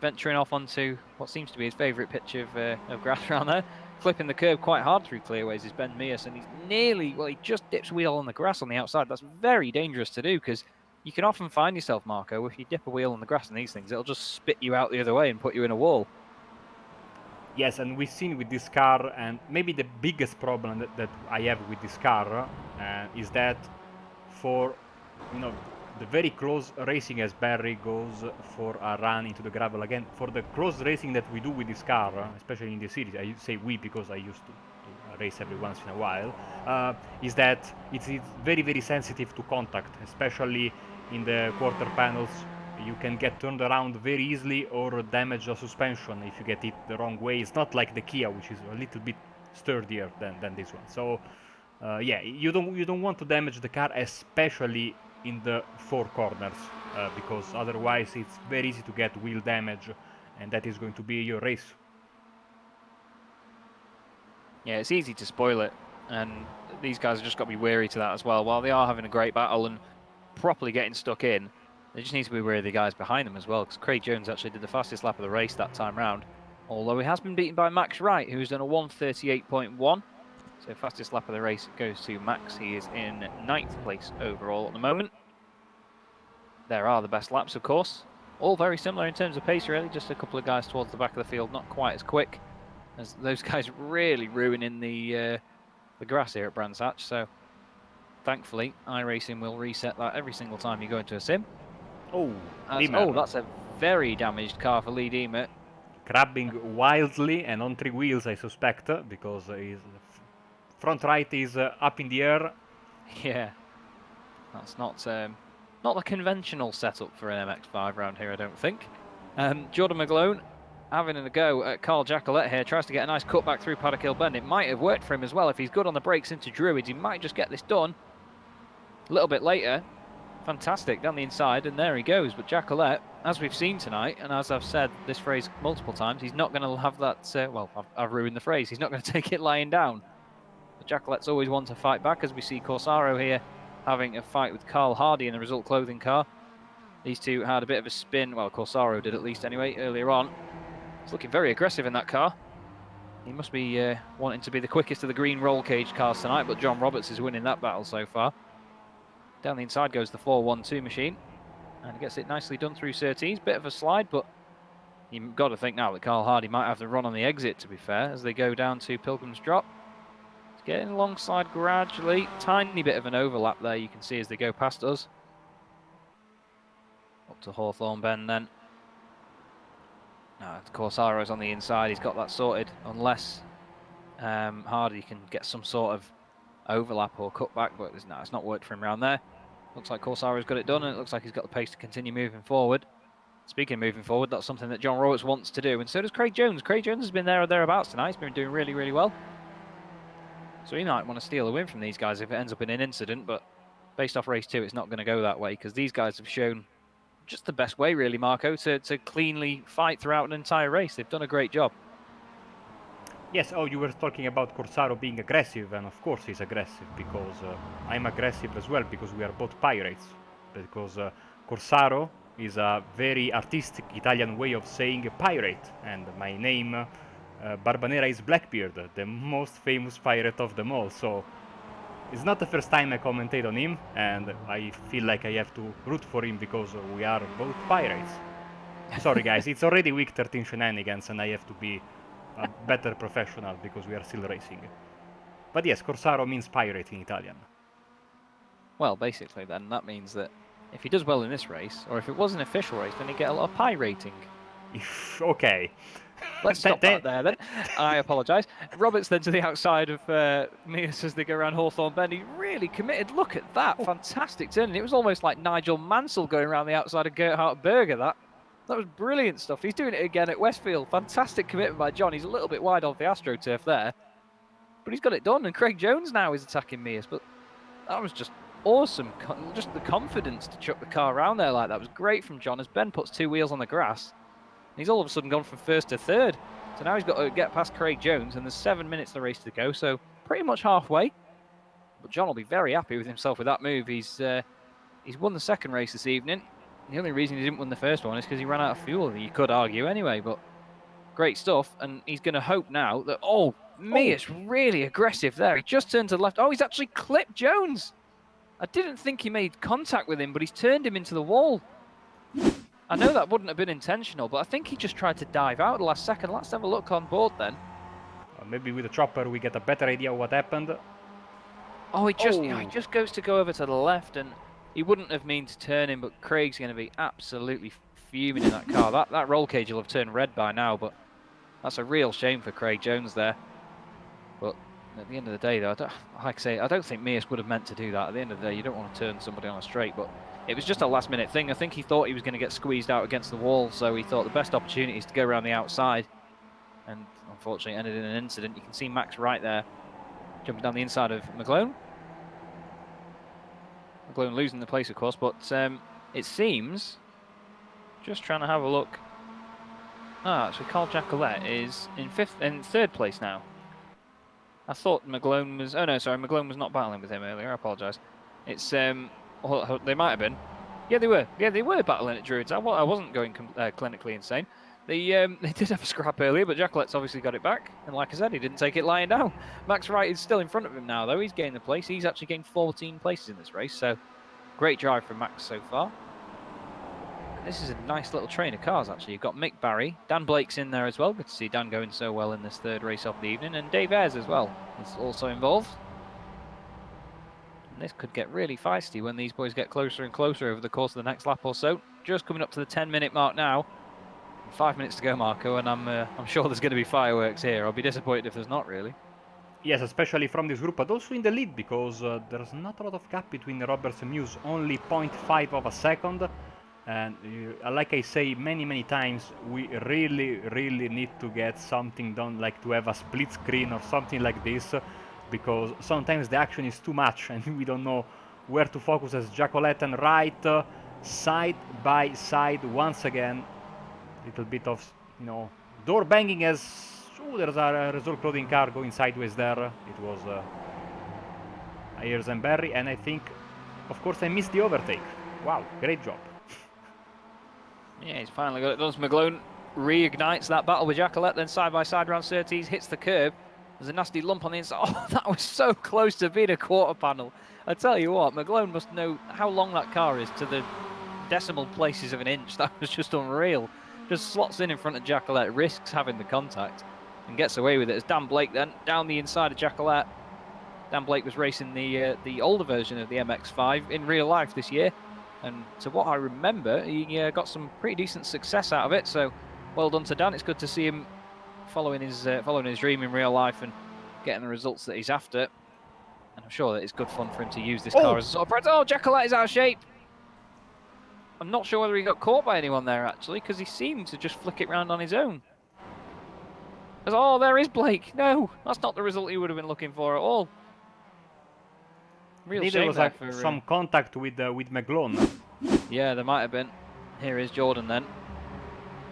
Speaker 1: venturing off onto what seems to be his favourite pitch of grass around there. Flipping the curb quite hard through Clearways is Ben Mears, and he's nearly, well, he just dips wheel on the grass on the outside. That's very dangerous to do, because you can often find yourself, Marco, if you dip a wheel on the grass on these things, it'll just spit you out the other way and put you in a wall.
Speaker 2: Yes, and we've seen with this car, and maybe the biggest problem that I have with this car is that for, the very close racing as Barry goes for a run into the gravel again, for the close racing that we do with this car, especially in the series, I say we because I used to race every once in a while, is that it's very, very sensitive to contact, especially in the quarter panels. You can get turned around very easily or damage the suspension if you get it the wrong way. It's not like the Kia, which is a little bit sturdier than this one. So yeah, you don't want to damage the car, especially in the 4 corners, because otherwise it's very easy to get wheel damage, and that is going to be your race.
Speaker 1: Yeah, it's easy to spoil it, and these guys have just got to be wary to that as well. While they are having a great battle and properly getting stuck in, they just need to be wary of the guys behind them as well, because Craig Jones actually did the fastest lap of the race that time round, although he has been beaten by Max Wright, who's done a 1:38.1. So fastest lap of the race goes to Max. He is in 9th place overall at the moment. There are the best laps, of course. All very similar in terms of pace, really. Just a couple of guys towards the back of the field, not quite as quick, as those guys really ruining the grass here at Brands Hatch. So thankfully, iRacing will reset that every single time you go into a sim.
Speaker 2: Oh,
Speaker 1: that's a very damaged car for Lee Diemer.
Speaker 2: Crabbing wildly and on 3 wheels, I suspect, because his front right is up in the air.
Speaker 1: Yeah, that's not the conventional setup for an MX5 round here, I don't think. Jordan McGlone having a go at Carl Jacquelet here, tries to get a nice cutback through Paddock Hill Bend. It might have worked for him as well. If he's good on the brakes into Druids, he might just get this done. A little bit later, fantastic, down the inside, and there he goes. But Jacquelet, as we've seen tonight, and as I've said this phrase multiple times, he's not going to have that, well, I've ruined the phrase, he's not going to take it lying down. But Jacquelet's always one to fight back, as we see Corsaro here having a fight with Carl Hardy in the Result Clothing car. These two had a bit of a spin, well, Corsaro did at least anyway, earlier on. He's looking very aggressive in that car. He must be wanting to be the quickest of the green roll cage cars tonight, but John Roberts is winning that battle so far. Down the inside goes the 412 machine, and gets it nicely done through Surtees. Bit of a slide, but you've got to think now that Carl Hardy might have the run on the exit, to be fair, as they go down to Pilgrim's Drop. It's getting alongside gradually. Tiny bit of an overlap there, you can see as they go past us. Up to Hawthorne Bend then. Corsaro's on the inside, he's got that sorted, unless Hardy can get some sort of overlap or cutback, but it's not worked for him around there. Looks like Corsaro's got it done, and it looks like he's got the pace to continue moving forward. Speaking of moving forward, that's something that John Roberts wants to do, and so does Craig Jones. Craig Jones has been there or thereabouts tonight. He's been doing really, really well. So he might want to steal a win from these guys if it ends up in an incident, but based off race 2, it's not going to go that way, because these guys have shown just the best way, really, Marco, to cleanly fight throughout an entire race. They've done a great job.
Speaker 2: Yes, you were talking about Corsaro being aggressive, and of course he's aggressive, because I'm aggressive as well, because we are both pirates. Because Corsaro is a very artistic Italian way of saying pirate, and my name, Barbanera, is Blackbeard, the most famous pirate of them all, so it's not the first time I commentate on him, and I feel like I have to root for him because we are both pirates. Sorry guys, it's already week 13 shenanigans, and I have to be a better professional because we are still racing. But yes, Corsaro means pirate in Italian.
Speaker 1: Well, basically then, that means that if he does well in this race, or if it was an official race, then he'd get a lot of pie rating.
Speaker 2: Okay.
Speaker 1: Let's stop that there then. I apologise. Roberts then to the outside of Mears as they go around Hawthorne Bend. He really committed. Look at that. Fantastic turning. It was almost like Nigel Mansell going around the outside of Gerhard Berger. That was brilliant stuff. He's doing it again at Westfield. Fantastic commitment by John. He's a little bit wide off the AstroTurf there, but he's got it done. And Craig Jones now is attacking Mears. But that was just awesome. Just the confidence to chuck the car around there like that was great from John as Ben puts 2 wheels on the grass. He's all of a sudden gone from 1st to 3rd. So now he's got to get past Craig Jones, and there's 7 minutes of the race to go, so pretty much halfway. But John will be very happy with himself with that move. He's won the 2nd race this evening. The only reason he didn't win the 1st one is because he ran out of fuel, you could argue anyway, but great stuff. And he's going to hope now that, Mears really aggressive there. He just turned to the left. Oh, he's actually clipped Jones. I didn't think he made contact with him, but he's turned him into the wall. I know that wouldn't have been intentional, but I think he just tried to dive out at the last second. Let's have a look on board then.
Speaker 2: Maybe with the chopper we get a better idea of what happened.
Speaker 1: Oh, he just goes to go over to the left, and he wouldn't have mean to turn him, but Craig's going to be absolutely fuming in that car. That roll cage will have turned red by now, but that's a real shame for Craig Jones there. But at the end of the day, though, like I say, I don't think Mears would have meant to do that. At the end of the day, you don't want to turn somebody on a straight, but it was just a last-minute thing. I think he thought he was going to get squeezed out against the wall, so he thought the best opportunity is to go around the outside. And unfortunately, ended in an incident. You can see Max right there, jumping down the inside of McGlone. McLaren losing the place, of course, but it seems, just trying to have a look. Actually, Carl Jacquelet is in third place now. I thought McGlone was. Oh no, sorry, McGlone was not battling with him earlier. I apologise. It's they might have been. Yeah, they were. Yeah, they were battling at Druids. I wasn't going clinically insane. They did have a scrap earlier, but Jacquelet's obviously got it back. And like I said, he didn't take it lying down. Max Wright is still in front of him now, though. He's gained the place. He's actually gained 14 places in this race. So great drive from Max so far. This is a nice little train of cars, actually. You've got Mick Barry. Dan Blake's in there as well. Good to see Dan going so well in this third race of the evening. And Dave Ayres as well is also involved. And this could get really feisty when these boys get closer and closer over the course of the next lap or so. Just coming up to the 10-minute mark now. 5 minutes to go, Marco, and I'm sure there's going to be fireworks here. I'll be disappointed if there's not, really.
Speaker 2: Yes, especially from this group, but also in the lead, because there's not a lot of gap between Roberts and Muse. Only 0.5 of a second. And like I say many times, we really need to get something done, like to have a split screen or something like this, because sometimes the action is too much and we don't know where to focus as Jacquelet and Wright side by side once again. Little bit of, door banging as there's a result clothing car going sideways there. It was Ayres and Berry, and I think, of course, I missed the overtake. Wow, great job.
Speaker 1: Yeah, he's finally got it done. McGlone reignites that battle with Jacquelet, then side-by-side round Surtees, hits the curb. There's a nasty lump on the inside. Oh, that was so close to being a quarter panel. I tell you what, McGlone must know how long that car is to the decimal places of an inch. That was just unreal. Just slots in front of Jacquelet, risks having the contact, and gets away with it. As Dan Blake then, down the inside of Jacquelet. Dan Blake was racing the older version of the MX5 in real life this year. And to what I remember, he got some pretty decent success out of it. So, well done to Dan. It's good to see him following his dream in real life and getting the results that he's after. And I'm sure that it's good fun for him to use this car as a sort of practice. Oh, Jacquelet is out of shape. I'm not sure whether he got caught by anyone there, actually, because he seemed to just flick it round on his own. Oh, there is Blake. No, that's not the result he would have been looking for at all. Real shame
Speaker 2: was like some contact with McGlone.
Speaker 1: Yeah, there might have been. Here is Jordan then.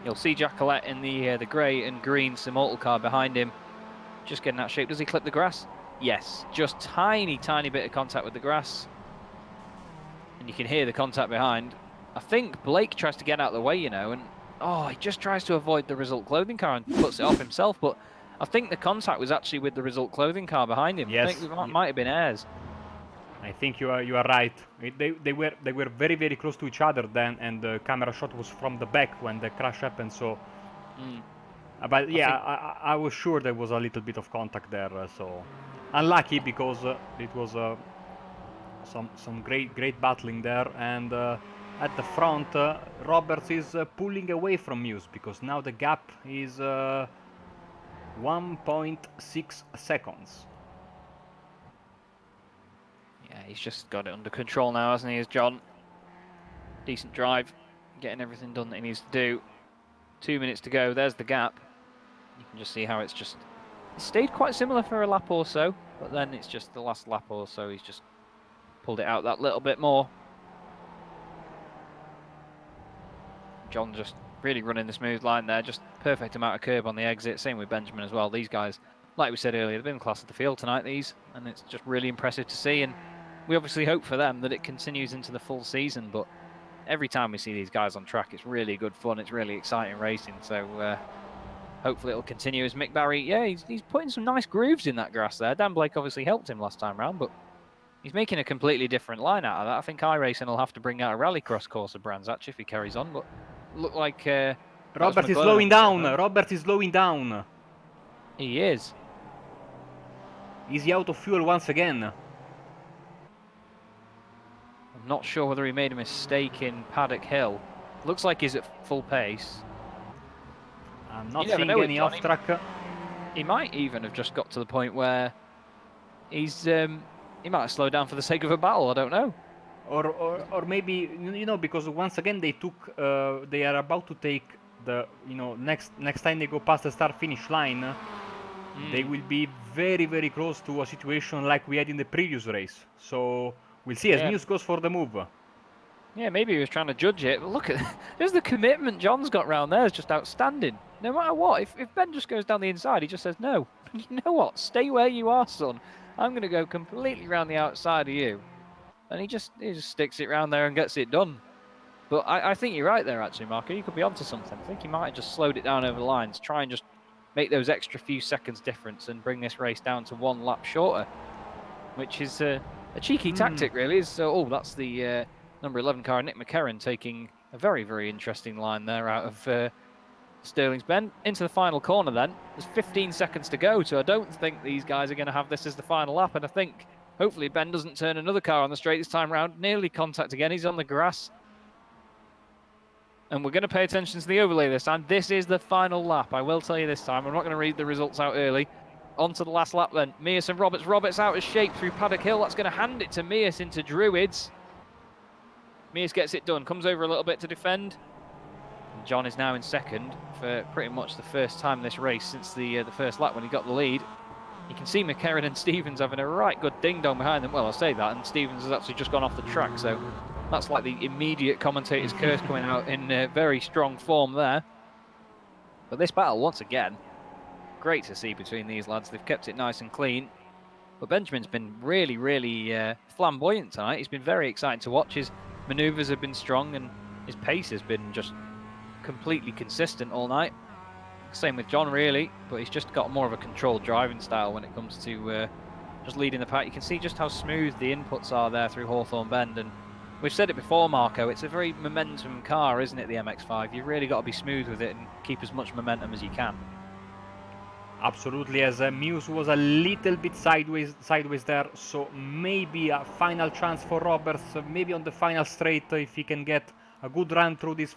Speaker 1: You'll see Jacquelet in the grey and green Simultal car behind him, just getting out of shape. Does he clip the grass? Yes, just tiny bit of contact with the grass, and you can hear the contact behind. I think Blake tries to get out of the way, and he just tries to avoid the Result clothing car and puts it off himself. But I think the contact was actually with the Result clothing car behind him.
Speaker 2: Yes.
Speaker 1: I think it might have been Ayres.
Speaker 2: I think you are right. They were very close to each other then, and the camera shot was from the back when the crash happened. So, but yeah, I was sure there was a little bit of contact there. So unlucky, because it was some great battling there. And at the front, Roberts is pulling away from Muse, because now the gap is 1.6 seconds.
Speaker 1: Yeah, he's just got it under control now, hasn't he, as John? Decent drive, getting everything done that he needs to do. 2 minutes to go, there's the gap. You can just see how it stayed quite similar for a lap or so, but then it's just the last lap or so, he's just pulled it out that little bit more. John just really running the smooth line there, just perfect amount of curb on the exit, same with Benjamin as well. These guys, like we said earlier, they've been class of the field tonight, and it's just really impressive to see. And we obviously hope for them that it continues into the full season, but every time we see these guys on track, it's really good fun, it's really exciting racing. So hopefully it'll continue. As Mick Barry, yeah, he's putting some nice grooves in that grass there. Dan Blake obviously helped him last time round, but he's making a completely different line out of that. I think iRacing will have to bring out a rallycross course of brands, actually, if he carries on. But look like
Speaker 2: Robert is slowing down. Robert is slowing down.
Speaker 1: He is.
Speaker 2: Is he out of fuel once again?
Speaker 1: I'm not sure whether he made a mistake in Paddock Hill. Looks like he's at full pace.
Speaker 2: I'm not seeing any off track.
Speaker 1: He might even have just got to the point where he's he might have slowed down for the sake of a battle. I don't know.
Speaker 2: Or maybe, because once again they are about to take the next time they go past the start finish line, they will be very close to a situation like we had in the previous race. So We'll see as
Speaker 1: Yeah.
Speaker 2: Muse goes for the move.
Speaker 1: Yeah, maybe he was trying to judge it. But look at there's the commitment John's got round there is just outstanding. No matter what, if Ben just goes down the inside, he just says no. You know what? Stay where you are, son. I'm going to go completely round the outside of you, and he just sticks it round there and gets it done. But I think you're right there, actually, Marco. You could be onto something. I think he might have just slowed it down over the lines, try and just make those extra few seconds difference and bring this race down to 1 lap shorter, which is a cheeky tactic, really. So, that's the number 11 car, Nick McCarron, taking a very, very interesting line there out of Sterling's Bend. Into the final corner then. There's 15 seconds to go, so I don't think these guys are going to have this as the final lap, and I think hopefully Ben doesn't turn another car on the straight this time round. Nearly contact again. He's on the grass. And we're going to pay attention to the overlay this time. This is the final lap, I will tell you this time. I'm not going to read the results out early. On to the last lap then. Mears and Roberts. Roberts out of shape through Paddock Hill. That's going to hand it to Mears into Druids. Mears gets it done. Comes over a little bit to defend. And John is now in second for pretty much the first time in this race since the first lap when he got the lead. You can see McCarron and Stevens having a right good ding-dong behind them. Well, I'll say that. And Stevens has actually just gone off the track, so that's like the immediate commentator's curse coming out in very strong form there. But this battle, once again, great to see between these lads. They've kept it nice and clean. But Benjamin's been really, really flamboyant tonight. He's been very exciting to watch. His manoeuvres have been strong and his pace has been just completely consistent all night. Same with John, really, but he's just got more of a controlled driving style when it comes to just leading the pack. You can see just how smooth the inputs are there through Hawthorne Bend, and we've said it before, Marco, it's a very momentum car, isn't it, the MX-5? You've really got to be smooth with it and keep as much momentum as you can.
Speaker 2: Absolutely, as Muse was a little bit sideways there, so maybe a final chance for Roberts, maybe on the final straight, if he can get a good run through these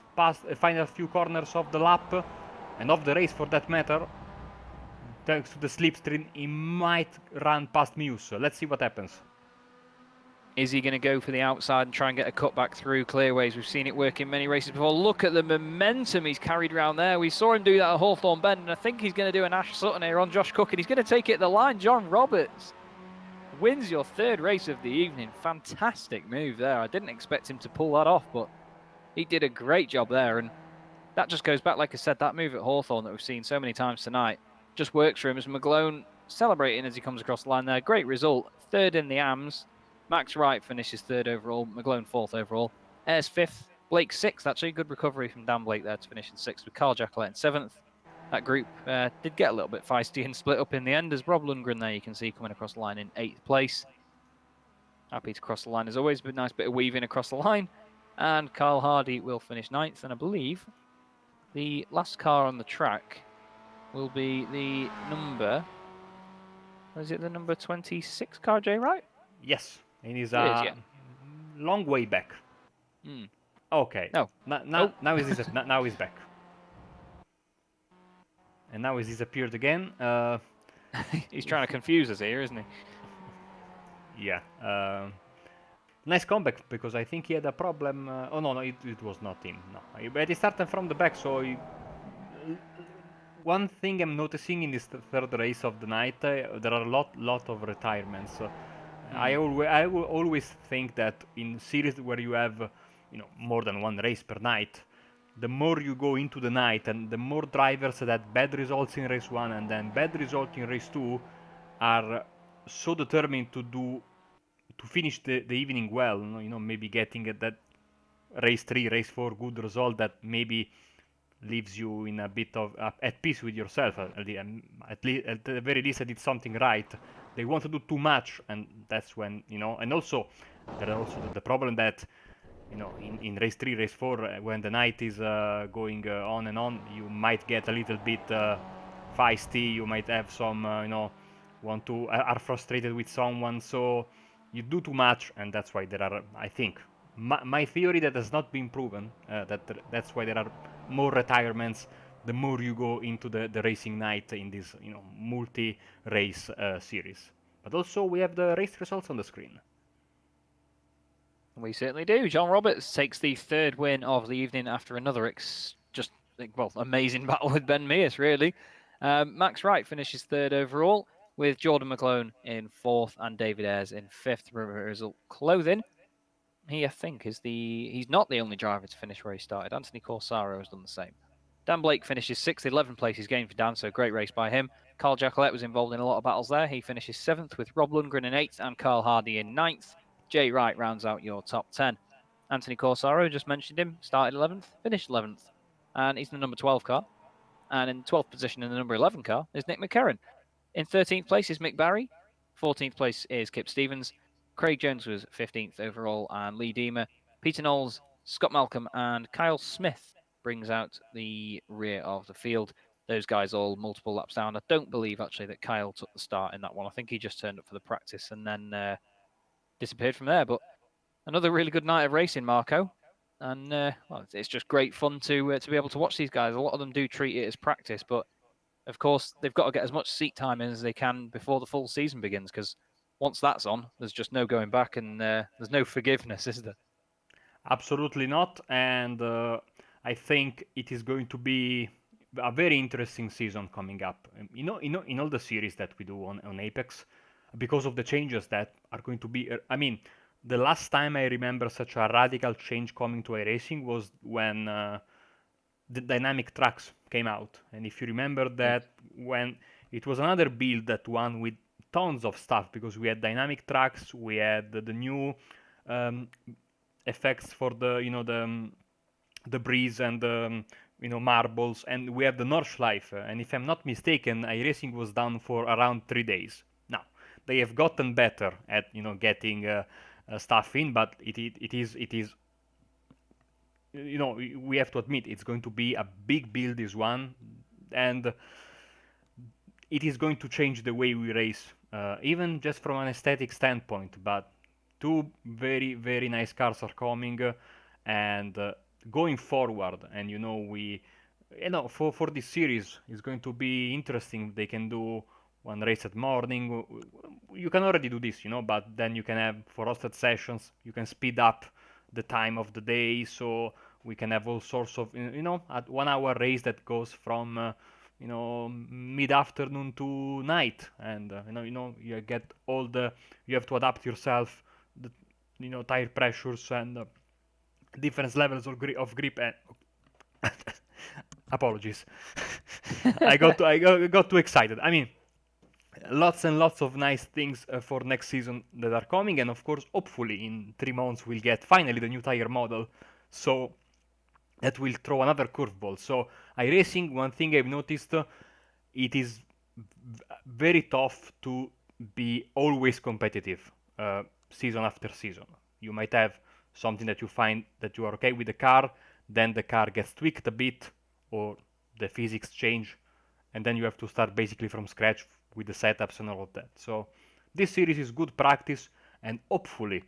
Speaker 2: final few corners of the lap, and of the race for that matter. Thanks to the slipstream, he might run past Muse, so let's see what happens.
Speaker 1: Is he going to go for the outside and try and get a cutback through clearways? We've seen it work in many races before. Look at the momentum he's carried around there. We saw him do that at Hawthorne Bend, and I think he's going to do an Ash Sutton here on Josh Cook, and he's going to take it at the line. John Roberts wins your third race of the evening. Fantastic move there. I didn't expect him to pull that off, but he did a great job there, and that just goes back, like I said, that move at Hawthorne that we've seen so many times tonight just works for him, as McGlone celebrating as he comes across the line there. Great result. Third in the AMS. Max Wright finishes third overall. McGlone fourth overall. Ayres fifth. Blake sixth, actually. Good recovery from Dan Blake there to finish in sixth, with Carl Jacqueline in seventh. That group did get a little bit feisty and split up in the end, as Rob Lundgren there, you can see, coming across the line in eighth place. Happy to cross the line as always, but nice bit of weaving across the line. And Kyle Hardy will finish ninth, and I believe the last car on the track will be the number... Is it the number 26 car, Jay, right?
Speaker 2: Yes, it is a long way back. Okay.
Speaker 1: No.
Speaker 2: Now he's back. And now he's disappeared again.
Speaker 1: He's trying to confuse us here, isn't he?
Speaker 2: Yeah. Nice comeback, because I think he had a problem. Oh no, it was not him. No, but he started from the back. So one thing I'm noticing in this third race of the night, there are a lot of retirements. I will always think that in series where you have more than one race per night, the more you go into the night and the more drivers that bad results in race 1 and then bad result in race 2 are so determined to finish the evening well, maybe getting that race 3, race 4 good result that maybe leaves you in a bit of at peace with yourself. At the very least, I did something right. They want to do too much, and that's when and also there are also the problem that in race 3, race 4, when the night is going on and on, you might get a little bit feisty. You might have some are frustrated with someone, so you do too much, and that's why there are, I think, my theory that has not been proven, that's why there are more retirements the more you go into the racing night in this multi-race series. But also we have the race results on the screen.
Speaker 1: We certainly do. John Roberts takes the third win of the evening after another amazing battle with Ben Mears, really. Max Wright finishes third overall. with Jordan McClone in 4th and David Ayres in 5th. Result clothing. He, I think, he's not the only driver to finish where he started. Anthony Corsaro has done the same. Dan Blake finishes 6th, 11 places gained for Dan, so great race by him. Carl Jacquelet was involved in a lot of battles there. He finishes 7th with Rob Lundgren in 8th and Carl Hardy in 9th. Jay Wright rounds out your top 10. Anthony Corsaro, just mentioned him, started 11th, finished 11th, and he's the number 12 car. And in 12th position in the number 11 car is Nick McCarron. In 13th place is Mick Barry. 14th place is Kip Stevens. Craig Jones was 15th overall, and Lee Deemer, Peter Knowles, Scott Malcolm, and Kyle Smith brings out the rear of the field. Those guys all multiple laps down. I don't believe, actually, that Kyle took the start in that one. I think he just turned up for the practice and then disappeared from there. But another really good night of racing, Marco. And well, it's just great fun to be able to watch these guys. A lot of them do treat it as practice, but of course, they've got to get as much seat time in as they can before the full season begins, because once that's on, there's just no going back, and there's no forgiveness, is there?
Speaker 2: Absolutely not, and I think it is going to be a very interesting season coming up. In all the series that we do on Apex, because of the changes that are going to be. I mean, the last time I remember such a radical change coming to iRacing was when the dynamic tracks came out, and if you remember that, when it was another build, that one with tons of stuff, because we had dynamic tracks, we had the new effects for the breeze and the marbles, and we have the Nordschleife, and if I'm not mistaken, iRacing was down for around 3 days. Now they have gotten better at getting stuff in, but it is we have to admit it's going to be a big build, this one, and it is going to change the way we race, even just from an aesthetic standpoint. But two very, very nice cars are coming, and going forward, and for this series, it's going to be interesting. They can do one race at morning. You can already do this, but then you can have, for hosted sessions, you can speed up the time of the day, so we can have all sorts of at 1 hour race that goes from mid-afternoon to night, and you get you have to adapt yourself, the tire pressures and different levels of grip and apologies. I got too excited. I mean, lots and lots of nice things for next season that are coming, and of course, hopefully in 3 months we'll get finally the new tire model, so that will throw another curveball. So iRacing, one thing I've noticed, it is very tough to be always competitive season after season. You might have something that you find that you are okay with the car, then the car gets tweaked a bit, or the physics change, and then you have to start basically from scratch with the setups and all of that. So this series is good practice, and hopefully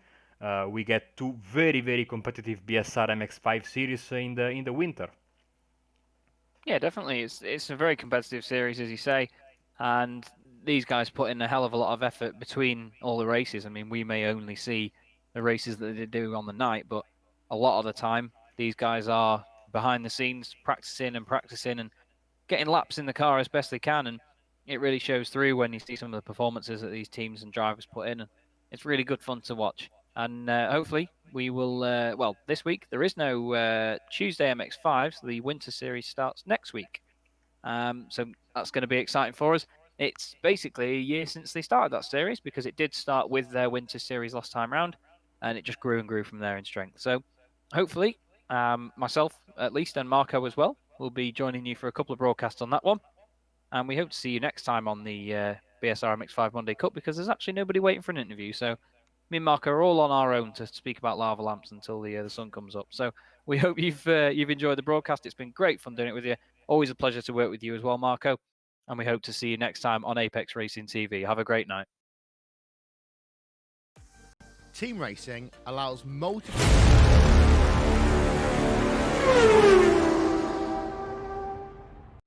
Speaker 2: we get 2 very, very competitive BSR MX5 series in the winter.
Speaker 1: Yeah, definitely. It's a very competitive series, as you say, and these guys put in a hell of a lot of effort between all the races. I mean, we may only see the races that they do on the night, but a lot of the time, these guys are behind the scenes practicing and getting laps in the car as best they can, and it really shows through when you see some of the performances that these teams and drivers put in. And it's really good fun to watch. And hopefully we will, this week there is no Tuesday MX5, so the winter series starts next week. So that's going to be exciting for us. It's basically a year since they started that series, because it did start with their winter series last time round, and it just grew and grew from there in strength. So hopefully myself at least, and Marco as well, will be joining you for a couple of broadcasts on that one. And we hope to see you next time on the BSR MX5 Monday Cup, because there's actually nobody waiting for an interview. So me and Marco are all on our own to speak about lava lamps until the sun comes up. So we hope you've enjoyed the broadcast. It's been great fun doing it with you. Always a pleasure to work with you as well, Marco. And we hope to see you next time on Apex Racing TV. Have a great night.
Speaker 3: Team racing allows multiple